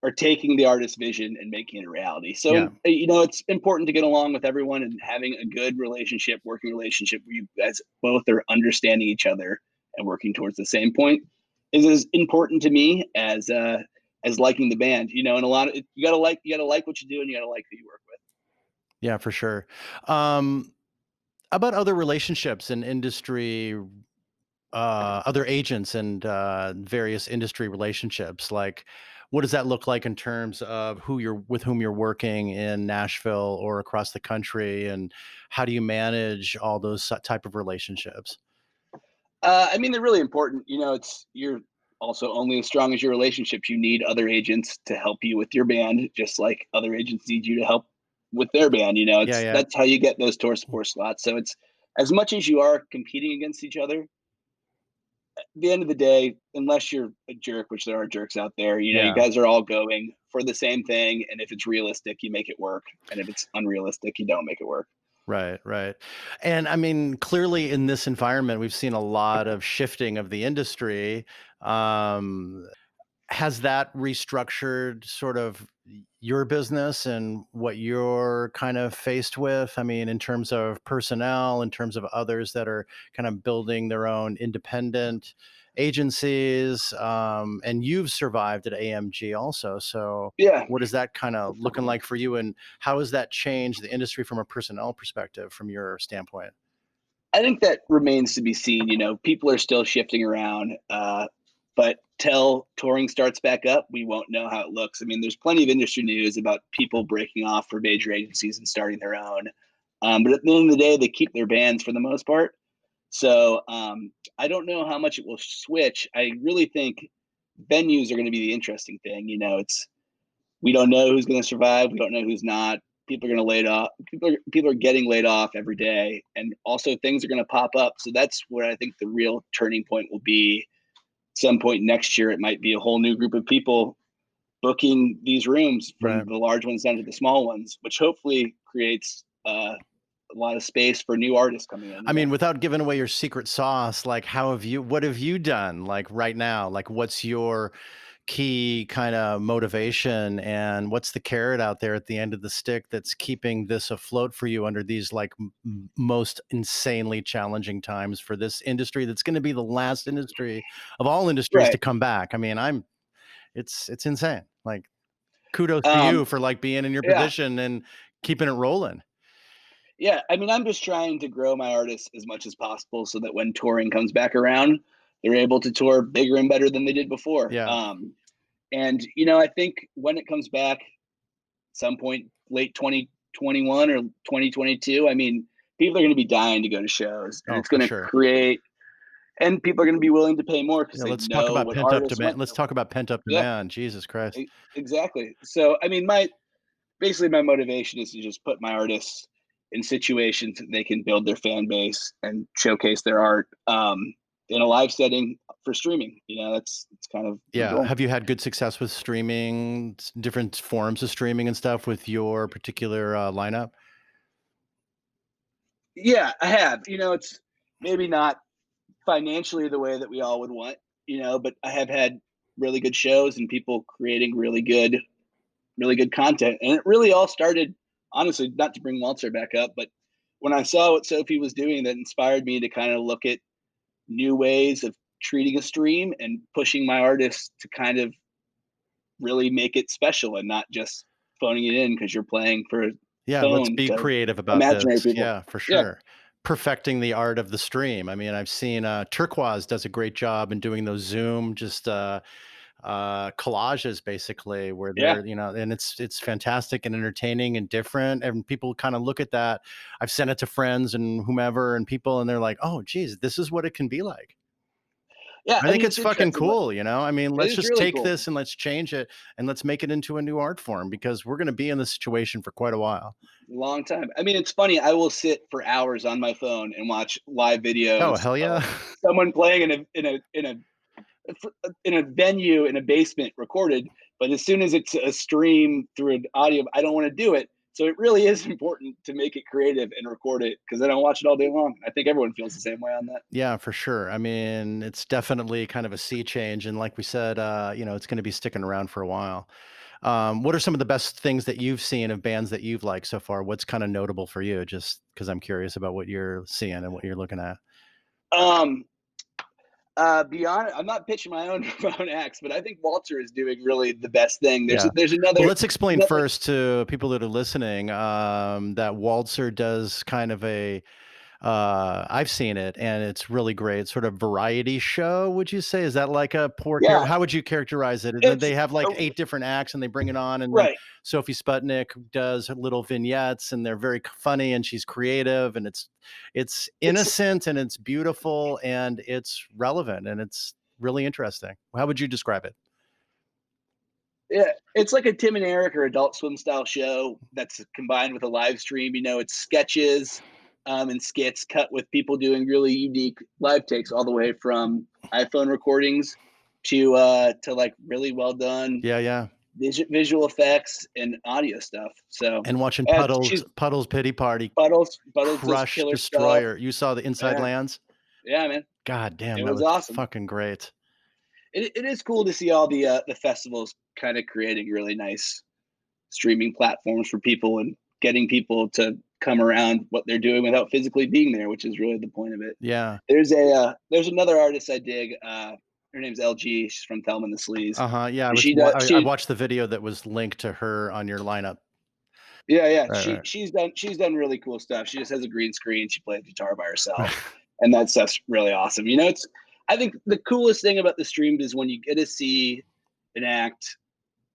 [SPEAKER 2] are taking the artist's vision and making it a reality. So,
[SPEAKER 1] Yeah,
[SPEAKER 2] it's important to get along with everyone and having a good relationship, working relationship where you guys both are understanding each other and working towards the same point is as important to me as liking the band. And you gotta like what you do, and you gotta like who you work with.
[SPEAKER 1] yeah, for sure. Um, about other relationships in industry, other agents and various industry relationships, like what does that look like in terms of whom you're working in Nashville or across the country, and how do you manage all those type of relationships?
[SPEAKER 2] I mean, they're really important. You're also only as strong as your relationships. You need other agents to help you with your band, just like other agents need you to help with their band.
[SPEAKER 1] Yeah, yeah.
[SPEAKER 2] That's how you get those tour support slots. So it's, as much as you are competing against each other, at the end of the day, unless you're a jerk, which there are jerks out there, you
[SPEAKER 1] Yeah.
[SPEAKER 2] guys are all going for the same thing. And if it's realistic, you make it work. And if it's unrealistic, you don't make it work.
[SPEAKER 1] Right, right. And I mean, clearly in this environment, we've seen a lot of shifting of the industry. Um, has that restructured sort of your business and what you're kind of faced with? I mean, in terms of personnel, in terms of others that are kind of building their own independent agencies, and you've survived at AMG also. So,
[SPEAKER 2] Yeah.
[SPEAKER 1] what is that kind of looking like for you, and how has that changed the industry from a personnel perspective, from your standpoint?
[SPEAKER 2] I think that remains to be seen. People are still shifting around, but till touring starts back up, we won't know how it looks. I mean, there's plenty of industry news about people breaking off for major agencies and starting their own. But at the end of the day, they keep their bands for the most part. So I don't know how much it will switch. I really think venues are going to be the interesting thing. We don't know who's going to survive. We don't know who's not. People are going to lay off. People are getting laid off every day, and also things are going to pop up. So that's where I think the real turning point will be. Some point next year, it might be a whole new group of people booking these rooms, from
[SPEAKER 1] Right.
[SPEAKER 2] the large ones down to the small ones, which hopefully creates a lot of space for new artists coming in.
[SPEAKER 1] I mean, without giving away your secret sauce, like what have you done like right now? Like what's your key kind of motivation, and what's the carrot out there at the end of the stick that's keeping this afloat for you under these like most insanely challenging times for this industry that's going to be the last industry of all industries to
[SPEAKER 2] Right.
[SPEAKER 1] come back? I mean, it's insane. Like kudos to
[SPEAKER 2] Um,
[SPEAKER 1] you for like being in your
[SPEAKER 2] yeah.
[SPEAKER 1] position and keeping it rolling.
[SPEAKER 2] Yeah, I mean, I'm just trying to grow my artists as much as possible so that when touring comes back around, they're able to tour bigger and better than they did before.
[SPEAKER 1] Yeah.
[SPEAKER 2] And I think when it comes back, some point late 2021 or 2022, I mean, people are going to be dying to go to shows, and
[SPEAKER 1] Oh,
[SPEAKER 2] it's
[SPEAKER 1] for
[SPEAKER 2] going to
[SPEAKER 1] sure.
[SPEAKER 2] create, and people are going to be willing to pay more because
[SPEAKER 1] Yeah,
[SPEAKER 2] they
[SPEAKER 1] let's talk
[SPEAKER 2] know
[SPEAKER 1] about
[SPEAKER 2] what
[SPEAKER 1] pent-up
[SPEAKER 2] artists
[SPEAKER 1] demand.
[SPEAKER 2] went
[SPEAKER 1] Let's
[SPEAKER 2] through.
[SPEAKER 1] talk about pent-up
[SPEAKER 2] Yeah,
[SPEAKER 1] demand. Jesus Christ.
[SPEAKER 2] exactly. So, I mean, my motivation is to just put my artists in situations that they can build their fan base and showcase their art in a live setting for streaming. That's kind of the
[SPEAKER 1] Yeah.
[SPEAKER 2] goal.
[SPEAKER 1] Have you had good success with streaming, different forms of streaming and stuff with your particular lineup?
[SPEAKER 2] Yeah, I have. It's maybe not financially the way that we all would want, but I have had really good shows and people creating really good content. And it really all started, honestly, not to bring Walter back up, but when I saw what Sophie was doing, that inspired me to kind of look at new ways of treating a stream and pushing my artists to kind of really make it special and not just phoning it in because you're playing for a
[SPEAKER 1] Yeah, let's
[SPEAKER 2] phone
[SPEAKER 1] be
[SPEAKER 2] to
[SPEAKER 1] creative about
[SPEAKER 2] imaginary
[SPEAKER 1] this.
[SPEAKER 2] people.
[SPEAKER 1] Yeah, for
[SPEAKER 2] Yeah.
[SPEAKER 1] sure. Perfecting the art of the stream. I mean, I've seen Turquoise does a great job in doing those Zoom collages basically where
[SPEAKER 2] Yeah.
[SPEAKER 1] they're, and it's fantastic and entertaining and different. And people kind of look at that. I've sent it to friends and whomever and people, and they're like, oh, geez, this is what it can be like.
[SPEAKER 2] Yeah.
[SPEAKER 1] I
[SPEAKER 2] I
[SPEAKER 1] think
[SPEAKER 2] mean,
[SPEAKER 1] it's
[SPEAKER 2] it's
[SPEAKER 1] fucking
[SPEAKER 2] interesting.
[SPEAKER 1] cool, I mean,
[SPEAKER 2] It
[SPEAKER 1] let's
[SPEAKER 2] is
[SPEAKER 1] just
[SPEAKER 2] really
[SPEAKER 1] take
[SPEAKER 2] cool.
[SPEAKER 1] this and let's change it and let's make it into a new art form because we're going to be in this situation for quite a while.
[SPEAKER 2] Long time. I mean, it's funny. I will sit for hours on my phone and watch live
[SPEAKER 1] Oh,
[SPEAKER 2] videos
[SPEAKER 1] hell yeah.
[SPEAKER 2] of someone playing in a venue in a basement recorded. But as soon as it's a stream through an audio, I don't want to do it. So it really is important to make it creative and record it because then I watch it all day long. I think everyone feels the same way on that.
[SPEAKER 1] Yeah, for sure. I mean, it's definitely kind of a sea change. And like we said, it's going to be sticking around for a while. What are some of the best things that you've seen of bands that you've liked so far? What's kind of notable for you? Just because I'm curious about what you're seeing and what you're looking at.
[SPEAKER 2] Um, Beyond, I'm not pitching my own my own acts, but I think Walter is doing really the best thing.
[SPEAKER 1] Yeah.
[SPEAKER 2] There's
[SPEAKER 1] Well,
[SPEAKER 2] another,
[SPEAKER 1] let's explain
[SPEAKER 2] another
[SPEAKER 1] first to people that are listening that Waltzer does kind of I've seen it and it's really great. Sort of variety show, would you say? Is that like a
[SPEAKER 2] yeah.
[SPEAKER 1] how would you characterize it?
[SPEAKER 2] It's
[SPEAKER 1] They have like
[SPEAKER 2] uh,
[SPEAKER 1] 8 different acts and they bring it on and then
[SPEAKER 2] right.
[SPEAKER 1] Sophie Sputnik does little vignettes and they're very funny and she's creative and it's
[SPEAKER 2] It's
[SPEAKER 1] innocent and it's beautiful and it's relevant and it's really interesting. How would you describe it?
[SPEAKER 2] Yeah, it's like a Tim and Eric or Adult Swim style show that's combined with a live stream. It's sketches and skits cut with people doing really unique live takes, all the way from iPhone recordings to like really well done
[SPEAKER 1] Yeah, yeah.
[SPEAKER 2] visual effects and audio stuff. So
[SPEAKER 1] And watching
[SPEAKER 2] she's
[SPEAKER 1] Puddles Pity Party
[SPEAKER 2] Puddles does
[SPEAKER 1] crush
[SPEAKER 2] killer stuff.
[SPEAKER 1] Destroyer. You saw the Inside
[SPEAKER 2] Yeah,
[SPEAKER 1] Lands?
[SPEAKER 2] yeah, man,
[SPEAKER 1] God damn,
[SPEAKER 2] it
[SPEAKER 1] that
[SPEAKER 2] was
[SPEAKER 1] was
[SPEAKER 2] awesome.
[SPEAKER 1] fucking great.
[SPEAKER 2] It is cool to see all the festivals kind of creating really nice streaming platforms for people and getting people to come around what they're doing without physically being there, which is really the point of it.
[SPEAKER 1] Yeah.
[SPEAKER 2] There's another artist I dig. Her name's LG. She's from Thelma and the Sleaze.
[SPEAKER 1] Uh-huh, yeah,
[SPEAKER 2] And she does
[SPEAKER 1] I
[SPEAKER 2] she
[SPEAKER 1] watched the video that was linked to her on your lineup.
[SPEAKER 2] yeah.
[SPEAKER 1] Right, right.
[SPEAKER 2] She's done really cool stuff. She just has a green screen. She plays guitar by herself, and that stuff's really awesome. It's I think the coolest thing about the streams is when you get to see an act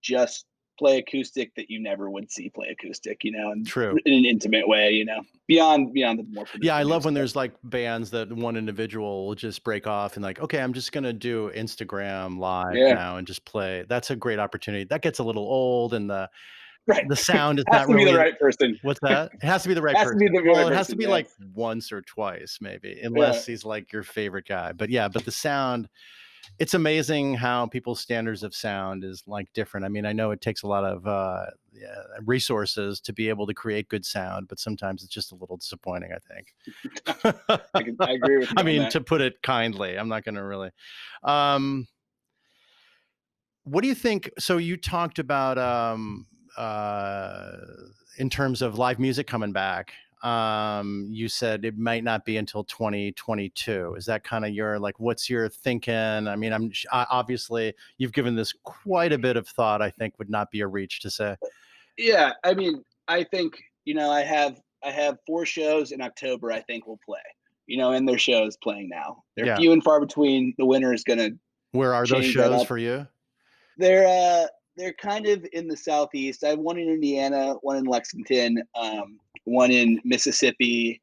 [SPEAKER 2] just play acoustic that you never would see play acoustic, and
[SPEAKER 1] True.
[SPEAKER 2] in an intimate way, beyond the more
[SPEAKER 1] Yeah, I
[SPEAKER 2] predictable
[SPEAKER 1] love when
[SPEAKER 2] stuff.
[SPEAKER 1] there's, like, bands that one individual will just break off and like, "Okay, I'm just gonna do Instagram live
[SPEAKER 2] Yeah,
[SPEAKER 1] now and just play." That's a great opportunity. That gets a little old and
[SPEAKER 2] right.
[SPEAKER 1] the sound is
[SPEAKER 2] Has
[SPEAKER 1] not
[SPEAKER 2] to be the
[SPEAKER 1] really.
[SPEAKER 2] right person.
[SPEAKER 1] What's that? It has to be the right
[SPEAKER 2] Has to be
[SPEAKER 1] person.
[SPEAKER 2] the
[SPEAKER 1] Well,
[SPEAKER 2] right
[SPEAKER 1] it has to
[SPEAKER 2] person.
[SPEAKER 1] be,
[SPEAKER 2] Yeah,
[SPEAKER 1] like, once or twice maybe,
[SPEAKER 2] yeah,
[SPEAKER 1] unless he's, like, your favorite guy. But, yeah, but the sound it's amazing how people's standards of sound is, like, different. I mean, I know it takes a lot of, yeah, resources to be able to create good sound, but sometimes it's just a little disappointing, I think.
[SPEAKER 2] I agree with
[SPEAKER 1] I
[SPEAKER 2] you on
[SPEAKER 1] mean,
[SPEAKER 2] that.
[SPEAKER 1] to put it kindly, I'm not gonna really. Um what do you think? So you talked about uh, in terms of live music coming back. You said it might not be until 2022. Is that kind of your like? What's your thinking? I mean, obviously you've given this quite a bit of thought. I think would not be a reach to say.
[SPEAKER 2] Yeah, I mean, I think I have 4 shows in October I think will play, and their shows playing now. They're
[SPEAKER 1] Yeah.
[SPEAKER 2] few and far between. The winter is gonna
[SPEAKER 1] Where are those
[SPEAKER 2] change that
[SPEAKER 1] shows
[SPEAKER 2] up.
[SPEAKER 1] for you?
[SPEAKER 2] They're kind of in the Southeast. I have one in Indiana, one in Lexington, one in Mississippi,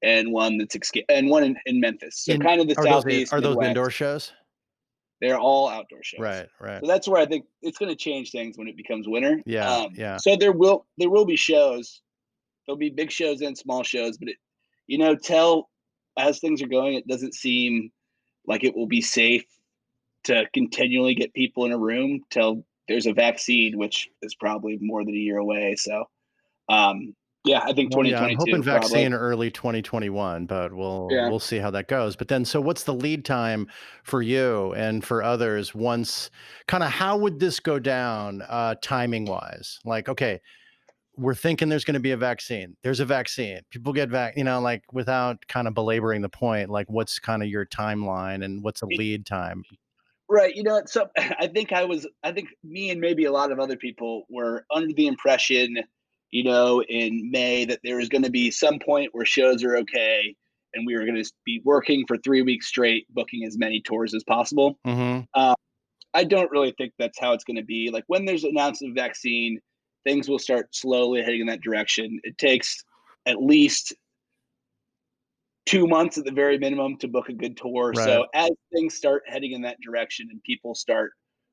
[SPEAKER 2] and one in Memphis. So kind of the Southeast,
[SPEAKER 1] Are those indoor
[SPEAKER 2] Midwest.
[SPEAKER 1] shows?
[SPEAKER 2] They're all outdoor shows.
[SPEAKER 1] Right, right.
[SPEAKER 2] So that's where I think it's going to change things when it becomes winter.
[SPEAKER 1] Yeah, yeah.
[SPEAKER 2] So there will be shows. There'll be big shows and small shows, but tell as things are going, it doesn't seem like it will be safe to continually get people in a room till there's a vaccine, which is probably more than a year away. So, yeah, I think
[SPEAKER 1] Well, yeah, I'm hoping
[SPEAKER 2] 2022 probably.
[SPEAKER 1] vaccine early 2021, but
[SPEAKER 2] Yeah.
[SPEAKER 1] we'll see how that goes. But then, so what's the lead time for you and for others once kind of how would this go down timing wise? Like, okay, we're thinking there's going to be a vaccine. There's a vaccine. People get like without kind of belaboring the point, like what's kind of your timeline and what's a lead time?
[SPEAKER 2] Right. So I think me and maybe a lot of other people were under the impression, in May that there was going to be some point where shows are okay and we were going to be working for 3 weeks straight, booking as many tours as possible.
[SPEAKER 1] Mm-hmm.
[SPEAKER 2] I don't really think that's how it's going to be. Like when there's announced a vaccine, things will start slowly heading in that direction. It takes at least 2 months at the very minimum to book a good tour.
[SPEAKER 1] Right.
[SPEAKER 2] So as things start heading in that direction and people start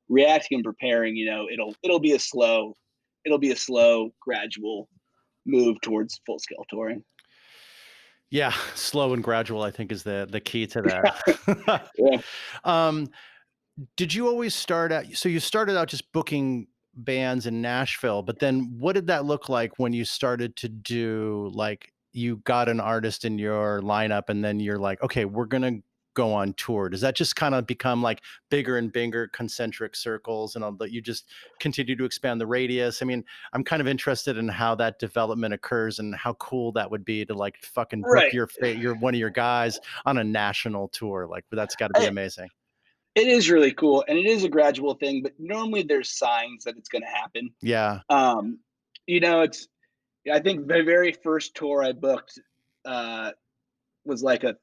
[SPEAKER 2] reacting and preparing, it'll be a slow, gradual move towards full scale touring.
[SPEAKER 1] Yeah, slow and gradual, I think, is the key to that.
[SPEAKER 2] Yeah.
[SPEAKER 1] Did you always start out? So you started out just booking bands in Nashville, but then what did that look like when you started to do like you got an artist in your lineup and then you're like, okay, we're gonna go on tour? Does that just kind of become like bigger and bigger concentric circles and all that you just continue to expand the radius? I mean, I'm kind of interested in how that development occurs and how cool that would be to like fucking book
[SPEAKER 2] Right.
[SPEAKER 1] your one of your guys on a national tour. Like that's got to be amazing.
[SPEAKER 2] It is really cool, and it is a gradual thing, but normally there's signs that it's going to happen.
[SPEAKER 1] Yeah.
[SPEAKER 2] I think the very first tour I booked was like a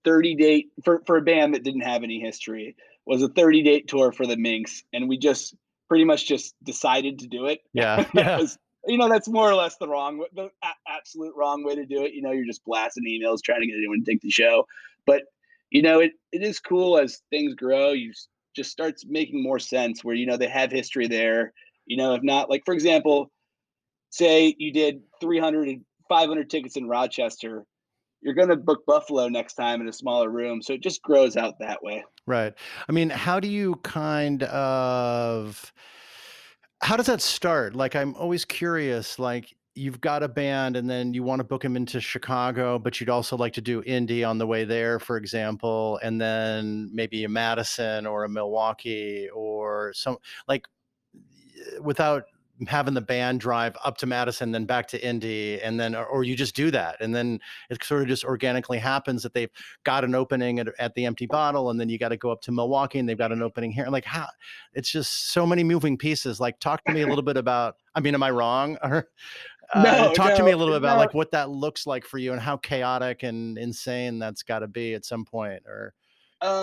[SPEAKER 2] 30-date for a band that didn't have any history. Was a 30-date tour for the Minx, and we just pretty much just decided to do it.
[SPEAKER 1] Yeah, yeah.
[SPEAKER 2] That's more or less the absolute wrong way to do it. You're just blasting emails trying to get anyone to take the show, but it is cool as things grow. You just starts making more sense where they have history there. If not, like for example, say you did 300 and 500 tickets in Rochester, you're going to book Buffalo next time in a smaller room. So it just grows out that way.
[SPEAKER 1] Right. I mean, how does that start? Like, I'm always curious, like you've got a band and then you want to book them into Chicago, but you'd also like to do Indy on the way there, for example, and then maybe a Madison or a Milwaukee or some like without having the band drive up to Madison, then back to Indy, and then, or you just do that. And then it sort of just organically happens that they've got an opening at the Empty Bottle. And then you got to go up to Milwaukee and they've got an opening here. Like how it's just so many moving pieces. Like talk to me a little bit about, I mean, am I wrong? Or talk to me a little bit about like what that looks like for you and how chaotic and insane that's got to be at some point, or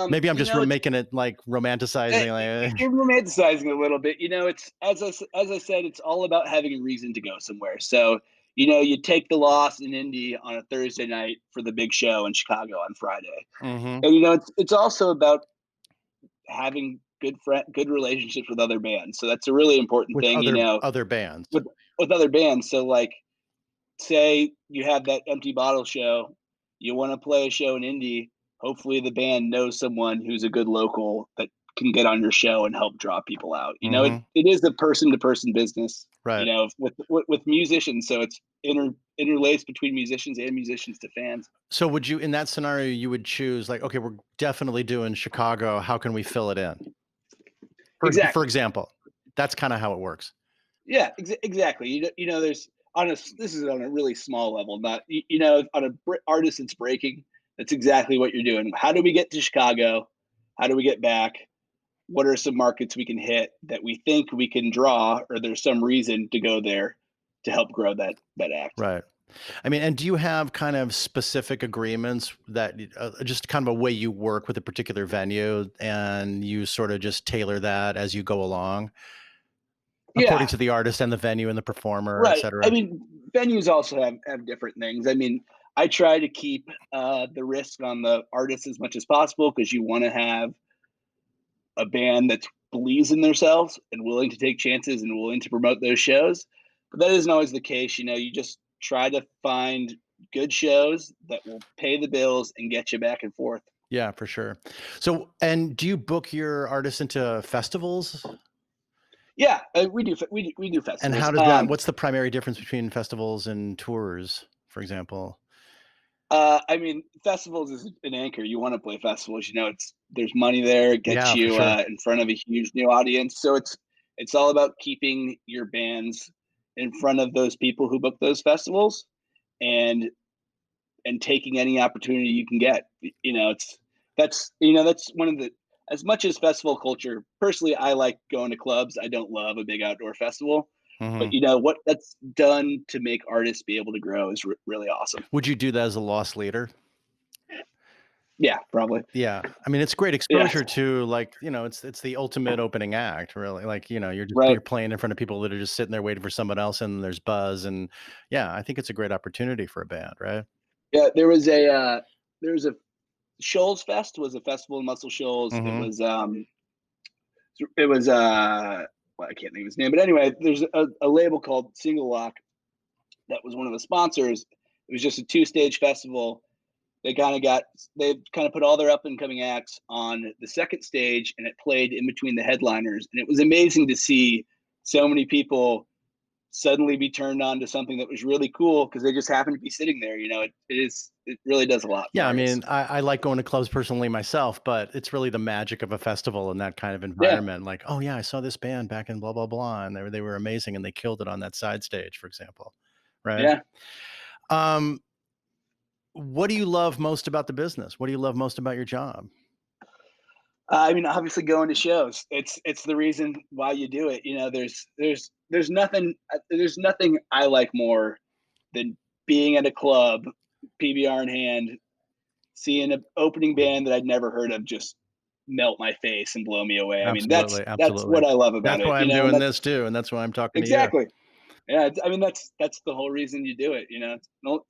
[SPEAKER 1] maybe I'm just making it like romanticizing.
[SPEAKER 2] You're romanticizing a little bit. It's as I said, it's all about having a reason to go somewhere. So you take the loss in Indy on a Thursday night for the big show in Chicago on Friday,
[SPEAKER 1] Mm-hmm.
[SPEAKER 2] and it's also about having good relationships with other bands. So that's a really important thing.
[SPEAKER 1] Other bands
[SPEAKER 2] with other bands. So like, say you have that Empty Bottle show, you want to play a show in Indy. Hopefully the band knows someone who's a good local that can get on your show and help draw people out.
[SPEAKER 1] Mm-hmm.
[SPEAKER 2] It is a person to person business,
[SPEAKER 1] right?
[SPEAKER 2] With musicians. So it's interlaced between musicians and musicians to fans.
[SPEAKER 1] So would you, in that scenario, you would choose like, okay, we're definitely doing Chicago. How can we fill it in?
[SPEAKER 2] Exactly.
[SPEAKER 1] For example, that's kind of how it works.
[SPEAKER 2] Yeah, exactly. There's this is on a really small level, not, on a artist that's breaking. That's exactly what you're doing. How do we get to Chicago? How do we get back? What are some markets we can hit that we think we can draw, or there's some reason to go there to help grow that act?
[SPEAKER 1] Right. I mean, and do you have kind of specific agreements that just kind of a way you work with a particular venue and you sort of just tailor that as you go along according
[SPEAKER 2] Yeah,
[SPEAKER 1] to the artist and the venue and the performer, et
[SPEAKER 2] right. I
[SPEAKER 1] cetera?
[SPEAKER 2] mean, venues also have different things. I mean, I try to keep the risk on the artist as much as possible because you want to have a band that believes in themselves and willing to take chances and willing to promote those shows. But that isn't always the case. You know, you just try to find good shows that will pay the bills and get you back and forth.
[SPEAKER 1] Yeah, for sure. So, and do you book your artists into festivals?
[SPEAKER 2] Yeah, we do
[SPEAKER 1] And
[SPEAKER 2] festivals.
[SPEAKER 1] how does that, what's the primary difference between festivals and tours, for example?
[SPEAKER 2] I mean, festivals is an anchor. You want to play festivals. You know, it's there's money there. It gets
[SPEAKER 1] Yeah, for
[SPEAKER 2] you
[SPEAKER 1] sure.
[SPEAKER 2] in front of a huge new audience. So it's all about keeping your bands in front of those people who book those festivals, and taking any opportunity you can get. You know, that's one of the as much as festival culture. Personally, I like going to clubs. I don't love a big outdoor festival, but
[SPEAKER 1] Hmm.
[SPEAKER 2] you know what that's done to make artists be able to grow is really awesome.
[SPEAKER 1] Would you do that as a loss leader?
[SPEAKER 2] Yeah, probably.
[SPEAKER 1] Yeah. I mean, it's great
[SPEAKER 2] Yeah,
[SPEAKER 1] exposure to, like, it's the ultimate opening act, really. Like, you're
[SPEAKER 2] right.
[SPEAKER 1] playing in front of people that are just sitting there waiting for someone else and there's buzz and yeah, I think it's a great opportunity for a band, right?
[SPEAKER 2] Yeah, there was a Shoals Fest was a festival in Muscle Shoals.
[SPEAKER 1] Mhm.
[SPEAKER 2] It was well, I can't think of his name, but anyway, there's a label called Single Lock that was one of the sponsors. It was just a two-stage festival. They kind of put all their up and coming acts on the second stage, and it played in between the headliners, and it was amazing to see so many people suddenly be turned on to something that was really cool because they just happened to be sitting there. You know, it really does a lot for
[SPEAKER 1] Yeah, I
[SPEAKER 2] artists.
[SPEAKER 1] mean, I like going to clubs personally myself, but it's really the magic of a festival and that kind of
[SPEAKER 2] Yeah,
[SPEAKER 1] environment. Like, oh yeah, I saw this band back in blah blah blah, and they were amazing, and they killed it on that side stage, for example, right?
[SPEAKER 2] yeah.
[SPEAKER 1] Um, what do you love most about the business? What do you love most about your job?
[SPEAKER 2] I mean, obviously, going to shows. It's the reason why you do it. You know, there's nothing I like more than being at a club, PBR in hand, seeing an opening band that I'd never heard of just melt my face and blow me away. I mean,
[SPEAKER 1] Absolutely,
[SPEAKER 2] that's
[SPEAKER 1] absolutely.
[SPEAKER 2] what I love about
[SPEAKER 1] That's
[SPEAKER 2] it.
[SPEAKER 1] why
[SPEAKER 2] You
[SPEAKER 1] I'm
[SPEAKER 2] know, and
[SPEAKER 1] doing
[SPEAKER 2] that's
[SPEAKER 1] this too, and that's why I'm talking to you.
[SPEAKER 2] exactly. Yeah, I mean, that's the whole reason you do it. You know, no,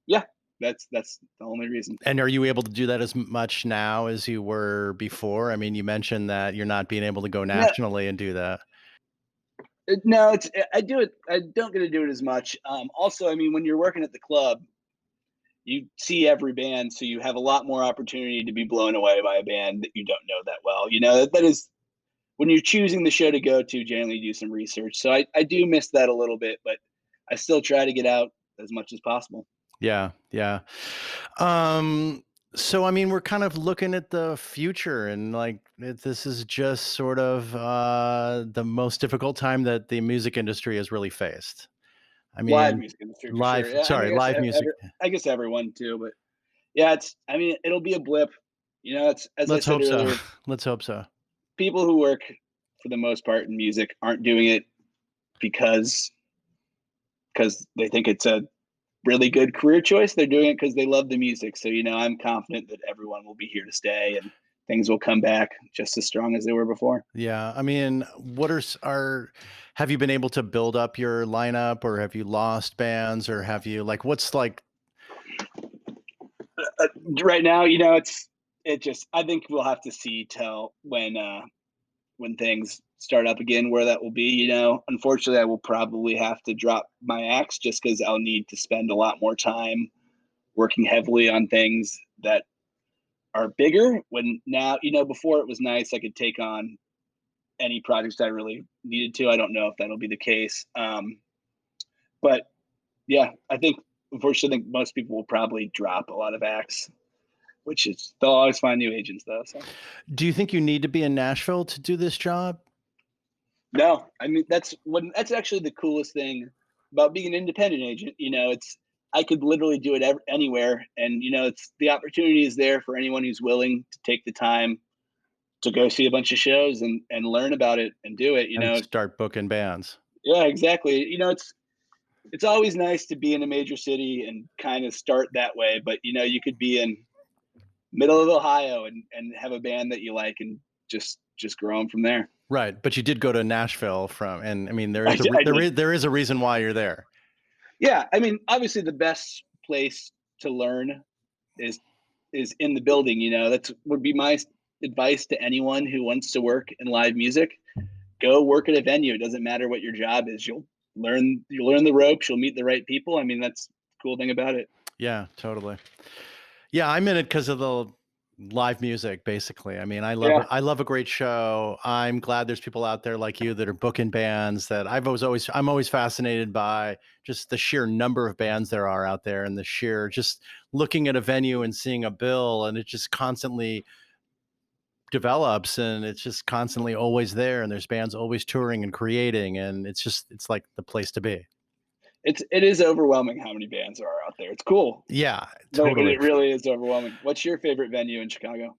[SPEAKER 2] yeah, that's the only reason.
[SPEAKER 1] And are you able to do that as much now as you were before? I mean, you mentioned that you're not being able to go
[SPEAKER 2] No,
[SPEAKER 1] nationally and do that.
[SPEAKER 2] no, it's I do it. I don't get to do it as much. Also, I mean, when you're working at the club, you see every band, so you have a lot more opportunity to be blown away by a band that you don't know that well. You know, that is when you're choosing the show to go to, generally do some research. So I do miss that a little bit, but I still try to get out as much as possible.
[SPEAKER 1] Yeah, yeah. Um, so I mean, we're kind of looking at the future, and like this is just sort of the most difficult time that the music industry has really faced. I
[SPEAKER 2] Live
[SPEAKER 1] mean,
[SPEAKER 2] music industry for sure.
[SPEAKER 1] live,
[SPEAKER 2] Yeah, I mean,
[SPEAKER 1] sorry, live music.
[SPEAKER 2] I guess everyone too, but yeah, it's. I mean, it'll be a blip. You know, it's as I
[SPEAKER 1] Let's
[SPEAKER 2] said
[SPEAKER 1] hope so.
[SPEAKER 2] earlier.
[SPEAKER 1] Let's hope so.
[SPEAKER 2] People who work for the most part in music aren't doing it because they think it's a really good career choice. They're doing it because they love the music. So, you know, I'm confident that everyone will be here to stay and things will come back just as strong as they were before.
[SPEAKER 1] Yeah, I mean, what are have you been able to build up your lineup, or have you lost bands, or have you like what's like
[SPEAKER 2] Uh, right now, you know, I think we'll have to see till when things start up again where that will be. You know, unfortunately, I will probably have to drop my axe just because I'll need to spend a lot more time working heavily on things that are bigger. When now, you know, before it was nice, I could take on any projects I really needed to. I don't know if that'll be the case. But yeah, I think unfortunately, I think most people will probably drop a lot of acts, which is they'll always find new agents though. So
[SPEAKER 1] do you think you need to be in Nashville to do this job?
[SPEAKER 2] no, I mean that's actually the coolest thing about being an independent agent. You know, it's I could literally do it anywhere, and you know, it's the opportunity is there for anyone who's willing to take the time to go see a bunch of shows and learn about it and do it. You
[SPEAKER 1] And
[SPEAKER 2] know,
[SPEAKER 1] start booking bands.
[SPEAKER 2] yeah, exactly. You know, it's always nice to be in a major city and kind of start that way. But you could be in middle of Ohio and have a band that you like and just grow them from there.
[SPEAKER 1] Right, but you did go to Nashville and I mean,
[SPEAKER 2] I did.
[SPEAKER 1] there is a reason why you're there.
[SPEAKER 2] Yeah, I mean, obviously the best place to learn is in the building. That's would be my advice to anyone who wants to work in live music. Go work at a venue. It doesn't matter what your job is. You'll learn the ropes. You'll meet the right people. I mean, that's the cool thing about it.
[SPEAKER 1] Yeah, totally. Yeah, I'm in it because of the live music, basically. I mean,
[SPEAKER 2] Yeah,
[SPEAKER 1] I love a great show. I'm glad there's people out there like you that are booking bands that I'm always fascinated by just the sheer number of bands there are out there and the sheer just looking at a venue and seeing a bill and it just constantly develops and it's just constantly always there and there's bands always touring and creating and it's like the place to be.
[SPEAKER 2] it is overwhelming how many bands are out there. It's cool,
[SPEAKER 1] Yeah,
[SPEAKER 2] but
[SPEAKER 1] totally.
[SPEAKER 2] it really is overwhelming. What's your favorite venue in Chicago?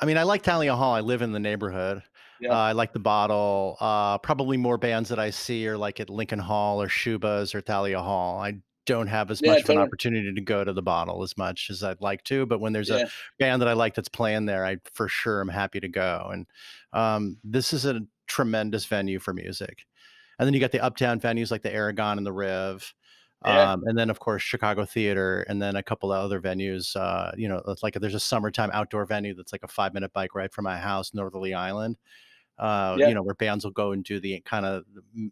[SPEAKER 1] I mean, I like Thalia Hall. I live in the neighborhood.
[SPEAKER 2] Yeah,
[SPEAKER 1] I like the Bottle. Probably more bands that I see are like at Lincoln Hall or Shuba's or Thalia Hall. I don't have as
[SPEAKER 2] yeah,
[SPEAKER 1] much of an
[SPEAKER 2] totally.
[SPEAKER 1] opportunity to go to the Bottle as much as I'd like to. But when there's a
[SPEAKER 2] Yeah,
[SPEAKER 1] band that I like that's playing there, I for sure am happy to go. And this is a tremendous venue for music. And then you got the uptown venues like the Aragon and the Riv.
[SPEAKER 2] yeah,
[SPEAKER 1] And then of course Chicago Theater, and then a couple of other venues. It's like there's a summertime outdoor venue that's like a 5-minute bike ride from my house, Northerly Island.
[SPEAKER 2] yeah,
[SPEAKER 1] Where bands will go and do the kind of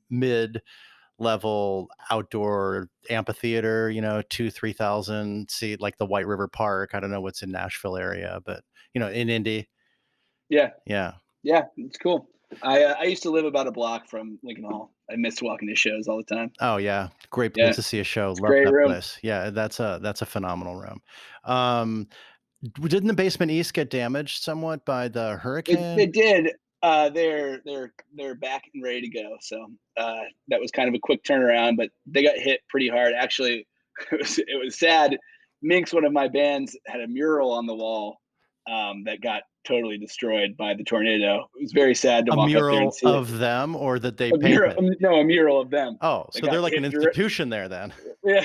[SPEAKER 1] mid-level outdoor amphitheater. 2,000-3,000 seat, like the White River Park. I don't know what's in Nashville area, but in Indy,
[SPEAKER 2] yeah,
[SPEAKER 1] yeah.
[SPEAKER 2] yeah. It's cool. I used to live about a block from Lincoln Hall. I miss walking to shows all the time.
[SPEAKER 1] Oh yeah, great place
[SPEAKER 2] Yeah,
[SPEAKER 1] to see a show.
[SPEAKER 2] it's a
[SPEAKER 1] Love
[SPEAKER 2] great
[SPEAKER 1] that
[SPEAKER 2] room.
[SPEAKER 1] place. Yeah, that's a phenomenal room. Um, didn't the basement east get damaged somewhat by the
[SPEAKER 2] They
[SPEAKER 1] hurricane?
[SPEAKER 2] did. They're back and ready to go. So that was kind of a quick turnaround, but they got hit pretty hard. Actually, it was sad. Minx, one of my bands, had a mural on the wall that got totally destroyed by the tornado. It was very sad to
[SPEAKER 1] A
[SPEAKER 2] walk up there and
[SPEAKER 1] mural
[SPEAKER 2] see it.
[SPEAKER 1] of them, or that they
[SPEAKER 2] A mural,
[SPEAKER 1] painted?
[SPEAKER 2] no, a mural of them.
[SPEAKER 1] Oh,
[SPEAKER 2] They
[SPEAKER 1] so
[SPEAKER 2] got
[SPEAKER 1] they're like an
[SPEAKER 2] hit.
[SPEAKER 1] institution there then.
[SPEAKER 2] Yeah,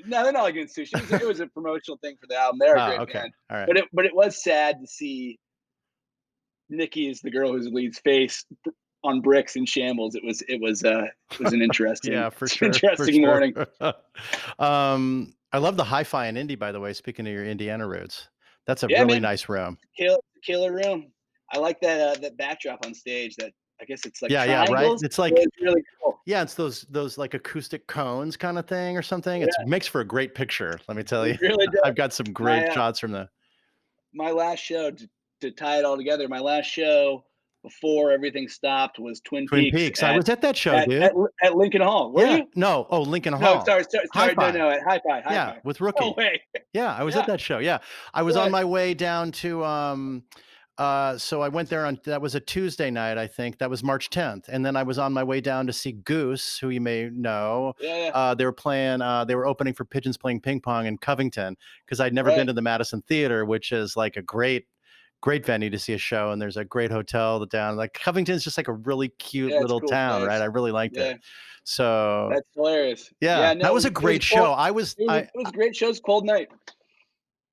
[SPEAKER 2] no, they're not like an institution. It was a promotional thing for the album. They're a
[SPEAKER 1] Oh,
[SPEAKER 2] great
[SPEAKER 1] okay.
[SPEAKER 2] band,
[SPEAKER 1] All right.
[SPEAKER 2] but it was sad to see Nikki is the girl who leads face on bricks and shambles. It was an interesting
[SPEAKER 1] Yeah, for sure, for
[SPEAKER 2] interesting
[SPEAKER 1] sure.
[SPEAKER 2] morning.
[SPEAKER 1] I love the hi-fi in Indy, by the way, speaking of your Indiana roots. That's a
[SPEAKER 2] Yeah,
[SPEAKER 1] really
[SPEAKER 2] man,
[SPEAKER 1] nice room.
[SPEAKER 2] killer room. I like that backdrop on stage. That I guess it's like
[SPEAKER 1] Yeah, yeah, right?
[SPEAKER 2] triangles.
[SPEAKER 1] It's like
[SPEAKER 2] It's really cool.
[SPEAKER 1] yeah, it's those like acoustic cones kind of thing or something. It
[SPEAKER 2] Yeah,
[SPEAKER 1] makes for a great picture, let me tell
[SPEAKER 2] it
[SPEAKER 1] you.
[SPEAKER 2] really does.
[SPEAKER 1] I've got some
[SPEAKER 2] My
[SPEAKER 1] great shots from the
[SPEAKER 2] my last show to tie it all together. My last show before everything stopped was Twin
[SPEAKER 1] Twin
[SPEAKER 2] Peaks
[SPEAKER 1] Peaks. I was at that show,
[SPEAKER 2] at at,
[SPEAKER 1] dude.
[SPEAKER 2] at Lincoln Hall. Were
[SPEAKER 1] Yeah.
[SPEAKER 2] you?
[SPEAKER 1] No. Oh, Lincoln
[SPEAKER 2] No,
[SPEAKER 1] Hall.
[SPEAKER 2] sorry. No,
[SPEAKER 1] Hi-Fi.
[SPEAKER 2] no. At Hi-Fi,
[SPEAKER 1] Yeah,
[SPEAKER 2] Hi-Fi.
[SPEAKER 1] with
[SPEAKER 2] No
[SPEAKER 1] Rookie.
[SPEAKER 2] way.
[SPEAKER 1] Yeah, I was at
[SPEAKER 2] Yeah,
[SPEAKER 1] that show. Yeah. I was on
[SPEAKER 2] good.
[SPEAKER 1] my way down to so I went there on that was a Tuesday night, I think. That was March 10th. And then I was on my way down to see Goose, who you may know.
[SPEAKER 2] Yeah, yeah.
[SPEAKER 1] They were opening for Pigeons Playing Ping Pong in Covington because I'd never been
[SPEAKER 2] Right.
[SPEAKER 1] to the Madison Theater, which is like a great venue to see a show. And there's a great hotel down. Like Covington's just like a really cute
[SPEAKER 2] Yeah, it's a
[SPEAKER 1] little
[SPEAKER 2] cool
[SPEAKER 1] town, right?
[SPEAKER 2] place.
[SPEAKER 1] I really liked it.
[SPEAKER 2] Yeah,
[SPEAKER 1] So
[SPEAKER 2] that's hilarious.
[SPEAKER 1] yeah,
[SPEAKER 2] Yeah,
[SPEAKER 1] that
[SPEAKER 2] no,
[SPEAKER 1] was a
[SPEAKER 2] it was
[SPEAKER 1] great
[SPEAKER 2] cold.
[SPEAKER 1] show. I was
[SPEAKER 2] It was a great show. It's a cold night.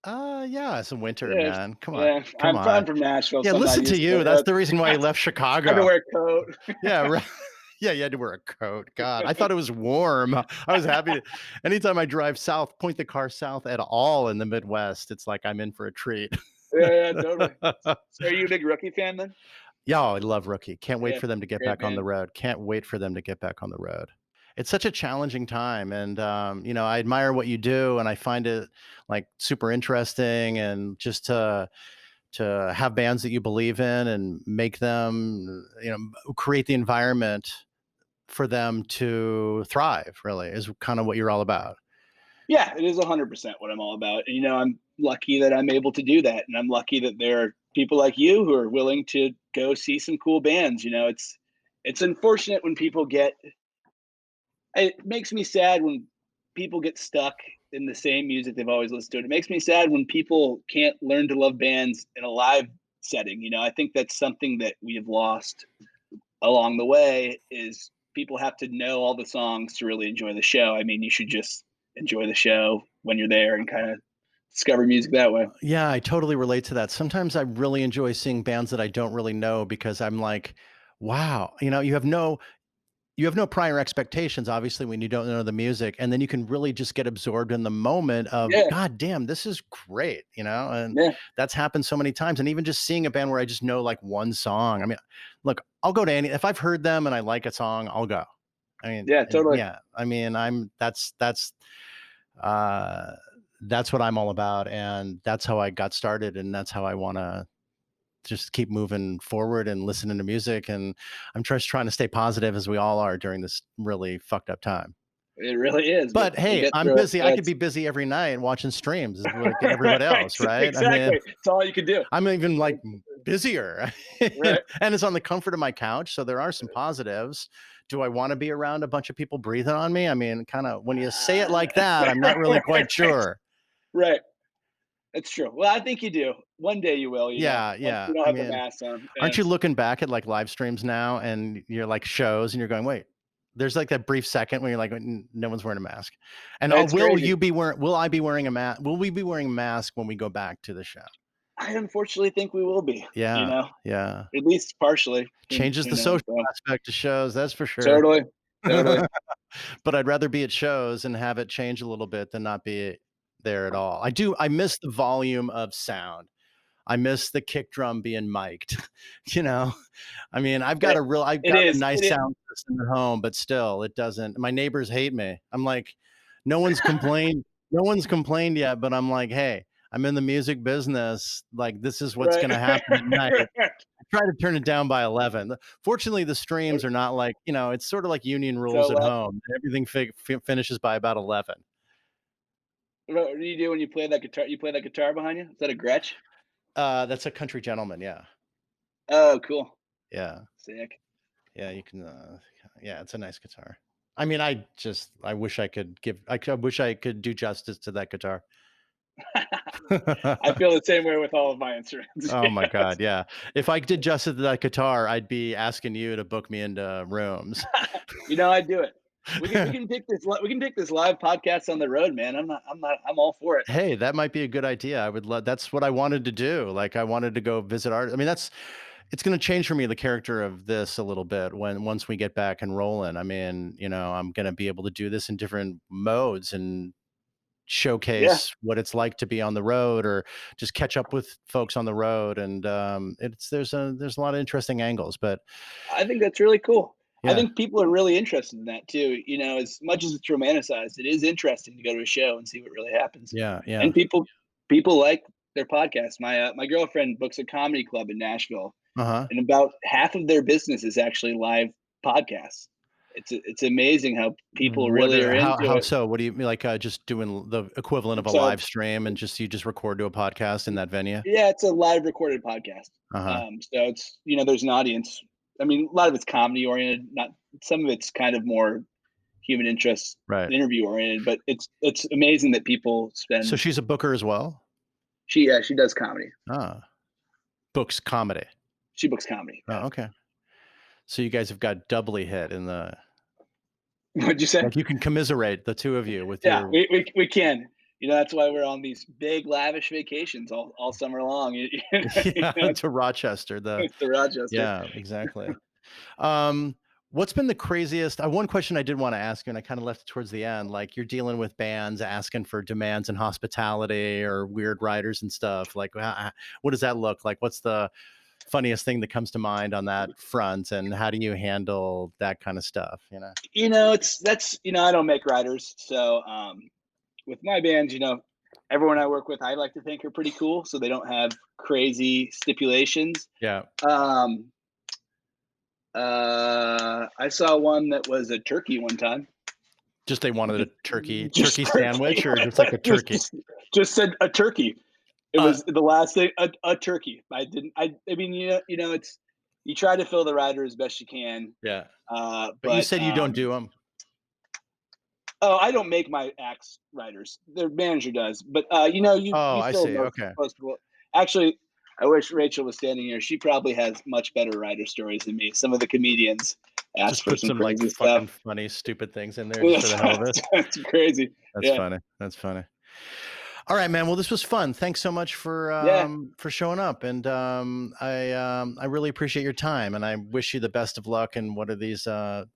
[SPEAKER 1] Yeah, it's winter,
[SPEAKER 2] Yeah,
[SPEAKER 1] man. Come on.
[SPEAKER 2] yeah.
[SPEAKER 1] Come
[SPEAKER 2] I'm
[SPEAKER 1] on.
[SPEAKER 2] from Nashville,
[SPEAKER 1] Yeah,
[SPEAKER 2] so I'm not
[SPEAKER 1] listen to
[SPEAKER 2] used to
[SPEAKER 1] you.
[SPEAKER 2] it.
[SPEAKER 1] That's the reason why you left
[SPEAKER 2] I had to
[SPEAKER 1] Chicago.
[SPEAKER 2] wear a coat.
[SPEAKER 1] Yeah, right. Yeah, you had to wear a coat. God, I thought it was warm. I was happy to anytime I drive south, point the car south at all in the Midwest, it's like I'm in for a treat.
[SPEAKER 2] Yeah, yeah, totally. So are you a big Rookie fan then?
[SPEAKER 1] Yeah, I love Rookie. Can't wait
[SPEAKER 2] Yeah,
[SPEAKER 1] for them to get
[SPEAKER 2] great
[SPEAKER 1] back on the
[SPEAKER 2] band.
[SPEAKER 1] road. Can't wait for them to get back on the road. It's such a challenging time, and I admire what you do, and I find it like super interesting, and just to have bands that you believe in and make them, create the environment for them to thrive. Really, is kind of what you're all about.
[SPEAKER 2] Yeah, it is 100% what I'm all about. And, I'm lucky that I'm able to do that, and I'm lucky that there are people like you who are willing to go see some cool bands. It's unfortunate when people get. It makes me sad when people get stuck in the same music they've always listened to. It makes me sad when people can't learn to love bands in a live setting. I think that's something that we have lost along the way is people have to know all the songs to really enjoy the show. I mean, you should just enjoy the show when you're there and kind of discover music that way.
[SPEAKER 1] Yeah, I totally relate to that. Sometimes I really enjoy seeing bands that I don't really know because I'm like, wow, you have no prior expectations, obviously, when you don't know the music, and then you can really just get absorbed in the moment of,
[SPEAKER 2] Yeah,
[SPEAKER 1] God damn, this is great, and
[SPEAKER 2] yeah,
[SPEAKER 1] that's happened so many times. And even just seeing a band where I just know like one song. I mean, look, I'll go to any if I've heard them and I like a song, I'll go. I mean,
[SPEAKER 2] yeah, totally.
[SPEAKER 1] yeah, I mean, uh that's what I'm all about, and that's how I got started, and that's how I want to just keep moving forward and listening to music. And I'm just trying to stay positive as we all are during this really fucked up time.
[SPEAKER 2] It really is, but
[SPEAKER 1] But
[SPEAKER 2] we'll
[SPEAKER 1] hey,
[SPEAKER 2] get
[SPEAKER 1] I'm
[SPEAKER 2] through it.
[SPEAKER 1] busy. I could
[SPEAKER 2] That's
[SPEAKER 1] be busy every night watching streams like
[SPEAKER 2] right,
[SPEAKER 1] everybody else, right? I mean,
[SPEAKER 2] exactly. It's all you can do.
[SPEAKER 1] I'm even like busier.
[SPEAKER 2] Right.
[SPEAKER 1] And it's on the comfort of my couch. So there are some positives. Do I want to be around a bunch of people breathing on me? I mean, kind of when you say it like that, I'm not really quite
[SPEAKER 2] Right,
[SPEAKER 1] sure.
[SPEAKER 2] right. That's true. Well, I think you do. One day you will,
[SPEAKER 1] Yeah,
[SPEAKER 2] once
[SPEAKER 1] yeah.
[SPEAKER 2] you don't
[SPEAKER 1] I
[SPEAKER 2] have the
[SPEAKER 1] mean,
[SPEAKER 2] mask on.
[SPEAKER 1] aren't you
[SPEAKER 2] And
[SPEAKER 1] looking back at like live streams now and you're like shows and you're going, wait, there's like that brief second when you're like, no one's wearing a mask. And
[SPEAKER 2] it's crazy.
[SPEAKER 1] will I be wearing a mask? Will we be wearing a mask when we go back to the show?
[SPEAKER 2] I unfortunately think we will be,
[SPEAKER 1] Yeah. Yeah.
[SPEAKER 2] at least partially.
[SPEAKER 1] Changes
[SPEAKER 2] Who
[SPEAKER 1] the
[SPEAKER 2] knows
[SPEAKER 1] social
[SPEAKER 2] though?
[SPEAKER 1] aspect of shows. That's for sure.
[SPEAKER 2] Totally, totally.
[SPEAKER 1] But I'd rather be at shows and have it change a little bit than not be there at all. I miss the volume of sound. I miss the kick drum being mic'd, you know? I mean,
[SPEAKER 2] It,
[SPEAKER 1] I've
[SPEAKER 2] it
[SPEAKER 1] got a
[SPEAKER 2] is.
[SPEAKER 1] nice
[SPEAKER 2] It is.
[SPEAKER 1] sound system at home, but still it doesn't my neighbors hate me. I'm like, no one's complained no one's complained yet, but I'm like, "Hey, I'm in the music business. Like, this is what's
[SPEAKER 2] Right.
[SPEAKER 1] gonna happen at night." I try to turn it down by 11. Fortunately, the streams are not like, it's sort of like union rules
[SPEAKER 2] So,
[SPEAKER 1] at home. Everything finishes by about 11.
[SPEAKER 2] what do you do when you play that guitar? You play that guitar behind you? Is that a Gretsch?
[SPEAKER 1] That's a country gentleman, yeah.
[SPEAKER 2] Oh, cool.
[SPEAKER 1] Yeah.
[SPEAKER 2] Sick.
[SPEAKER 1] Yeah, you can, yeah, it's a nice guitar. I mean, I wish I wish I could do justice to that guitar.
[SPEAKER 2] I feel the same way with all of my instruments.
[SPEAKER 1] Oh my
[SPEAKER 2] Yes.
[SPEAKER 1] God, yeah. If I did justice to that guitar, I'd be asking you to book me into rooms.
[SPEAKER 2] I'd do it. We can take this live podcast on the road, man. I'm all for it.
[SPEAKER 1] Hey, that might be a good idea. I would love that's what I wanted to do. Like I wanted to go visit art. I mean, it's going to change for me the character of this a little bit once we get back and rolling. I mean, I'm going to be able to do this in different modes and
[SPEAKER 2] Yeah,
[SPEAKER 1] showcase what it's like to be on the road or just catch up with folks on the road. And there's a lot of interesting angles, but
[SPEAKER 2] I think that's really cool. I
[SPEAKER 1] yeah,
[SPEAKER 2] think people are really interested in that too. As much as it's romanticized, it is interesting to go to a show and see what really happens.
[SPEAKER 1] yeah, yeah.
[SPEAKER 2] And people like their podcast. My girlfriend books a comedy club in Nashville,
[SPEAKER 1] Uh-huh.
[SPEAKER 2] and about half of their business is actually live podcasts. It's amazing how people really are into
[SPEAKER 1] How
[SPEAKER 2] it.
[SPEAKER 1] so? What do you mean, like just doing the equivalent of a
[SPEAKER 2] So
[SPEAKER 1] live stream and you just record to a podcast in that venue?
[SPEAKER 2] yeah, it's a live recorded podcast.
[SPEAKER 1] Uh-huh.
[SPEAKER 2] So it's there's an audience. I mean, a lot of it's comedy oriented. Not some of it's kind of more human interest
[SPEAKER 1] Right.
[SPEAKER 2] interview oriented. But it's amazing that people
[SPEAKER 1] So
[SPEAKER 2] spend.
[SPEAKER 1] she's a booker as well?
[SPEAKER 2] She does comedy.
[SPEAKER 1] Ah, books comedy.
[SPEAKER 2] She books comedy. Yeah.
[SPEAKER 1] Oh, okay. So you guys have got doubly hit in the
[SPEAKER 2] What'd you say?
[SPEAKER 1] like you can commiserate the two of you with
[SPEAKER 2] Yeah,
[SPEAKER 1] your
[SPEAKER 2] we can. That's why we're on these big lavish vacations all summer long.
[SPEAKER 1] yeah, to Rochester.
[SPEAKER 2] To Rochester.
[SPEAKER 1] Yeah, exactly. Um, what's been the craziest? One question I did want to ask you, and I kind of left it towards the end. Like you're dealing with bands asking for demands and hospitality or weird writers and stuff. Like, what does that look like? What's the funniest thing that comes to mind on that front, and how do you handle that kind of stuff?
[SPEAKER 2] I don't make riders, so with my bands, everyone I work with, I like to think are pretty cool, so they don't have crazy stipulations.
[SPEAKER 1] Yeah,
[SPEAKER 2] Um, I saw one that was a turkey one time.
[SPEAKER 1] just they wanted a turkey
[SPEAKER 2] Just
[SPEAKER 1] sandwich, or just like a turkey.
[SPEAKER 2] just said a turkey. It
[SPEAKER 1] Uh,
[SPEAKER 2] was the last thing, a turkey. I didn't. I mean, it's you try to fill the rider as best you can.
[SPEAKER 1] yeah, but you
[SPEAKER 2] But
[SPEAKER 1] said you don't do them.
[SPEAKER 2] oh, I don't make my acts riders. Their manager does. But
[SPEAKER 1] Oh,
[SPEAKER 2] you
[SPEAKER 1] I
[SPEAKER 2] fill
[SPEAKER 1] see. Okay.
[SPEAKER 2] most people. Actually, I wish Rachel was standing here. She probably has much better rider stories than me. Some of the comedians ask
[SPEAKER 1] Just
[SPEAKER 2] for
[SPEAKER 1] put
[SPEAKER 2] some
[SPEAKER 1] some like
[SPEAKER 2] crazy
[SPEAKER 1] fucking
[SPEAKER 2] stuff.
[SPEAKER 1] funny, stupid things in there just for the hell of it.
[SPEAKER 2] That's crazy.
[SPEAKER 1] That's
[SPEAKER 2] Yeah.
[SPEAKER 1] funny. That's funny. All right, man. Well, this was fun. Thanks so much
[SPEAKER 2] Yeah.
[SPEAKER 1] for showing up, and I really appreciate your time, and I wish you the best of luck in one of these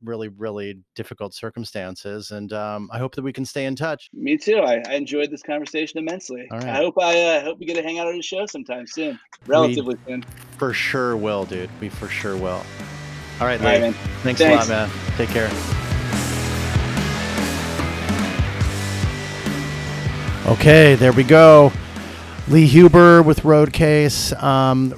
[SPEAKER 1] really really difficult circumstances, and I hope that we can stay in touch.
[SPEAKER 2] Me too. I enjoyed this conversation immensely.
[SPEAKER 1] All
[SPEAKER 2] I
[SPEAKER 1] right,
[SPEAKER 2] hope hope we get to hang out at a show sometime soon,
[SPEAKER 1] we
[SPEAKER 2] relatively soon.
[SPEAKER 1] for sure will, dude. We for sure will. All right,
[SPEAKER 2] All right,
[SPEAKER 1] Lee.
[SPEAKER 2] man.
[SPEAKER 1] Thanks a lot,
[SPEAKER 2] Thanks.
[SPEAKER 1] man. Take care. Okay, there we go. Lee Huber with Roadcase.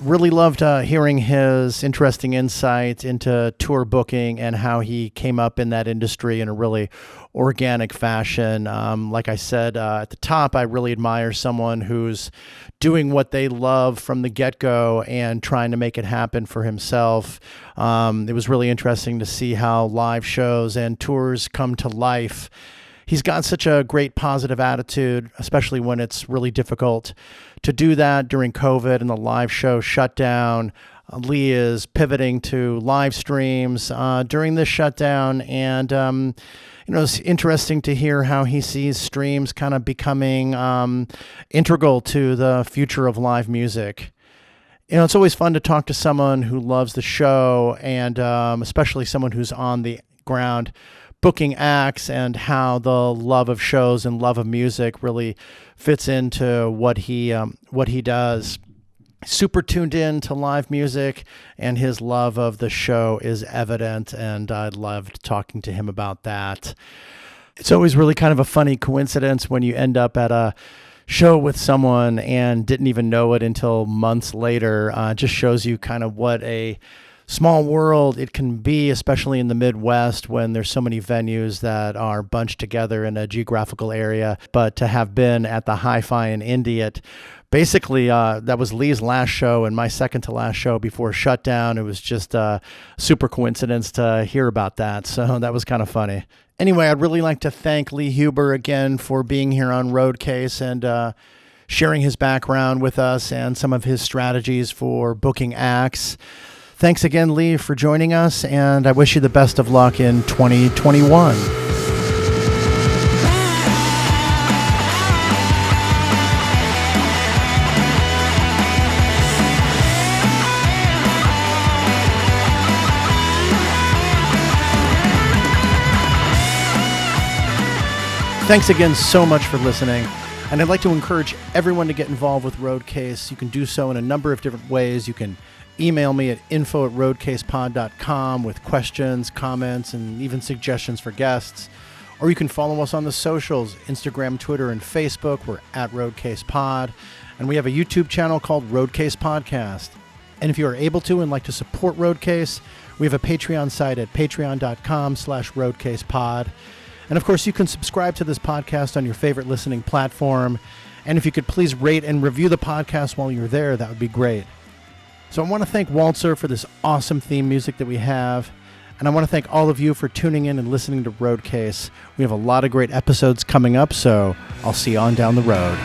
[SPEAKER 1] Really loved hearing his interesting insights into tour booking and how he came up in that industry in a really organic fashion. Like I said at the top, I really admire someone who's doing what they love from the get-go and trying to make it happen for himself. It was really interesting to see how live shows and tours come to life. He's got such a great positive attitude, especially when it's really difficult to do that during COVID and the live show shutdown. Lee is pivoting to live streams during this shutdown. And, it's interesting to hear how he sees streams kind of becoming integral to the future of live music. It's always fun to talk to someone who loves the show and especially someone who's on the ground booking acts, and how the love of shows and love of music really fits into what he does. Super tuned in to live music, and his love of the show is evident, and I loved talking to him about that. It's always really kind of a funny coincidence when you end up at a show with someone and didn't even know it until months later. Just shows you kind of what a small world it can be, especially in the Midwest when there's so many venues that are bunched together in a geographical area. But to have been at the Hi-Fi in Indy at basically that was Lee's last show and my second to last show before shutdown. It was just a super coincidence to hear about that. So that was kind of funny. Anyway, I'd really like to thank Lee Huber again for being here on Roadcase and sharing his background with us and some of his strategies for booking acts. Thanks again, Lee, for joining us, and I wish you the best of luck in 2021. Thanks again so much for listening. And I'd like to encourage everyone to get involved with Roadcase. You can do so in a number of different ways. You can email me at info@roadcasepod.com with questions, comments, and even suggestions for guests. Or you can follow us on the socials, Instagram, Twitter, and Facebook. We're at RoadcasePod. And we have a YouTube channel called Roadcase Podcast. And if you are able to and like to support Roadcase, we have a Patreon site at patreon.com/RoadcasePod. And of course, you can subscribe to this podcast on your favorite listening platform. And if you could please rate and review the podcast while you're there, that would be great. So I want to thank Walter for this awesome theme music that we have. And I want to thank all of you for tuning in and listening to Roadcase. We have a lot of great episodes coming up, so I'll see you on down the road.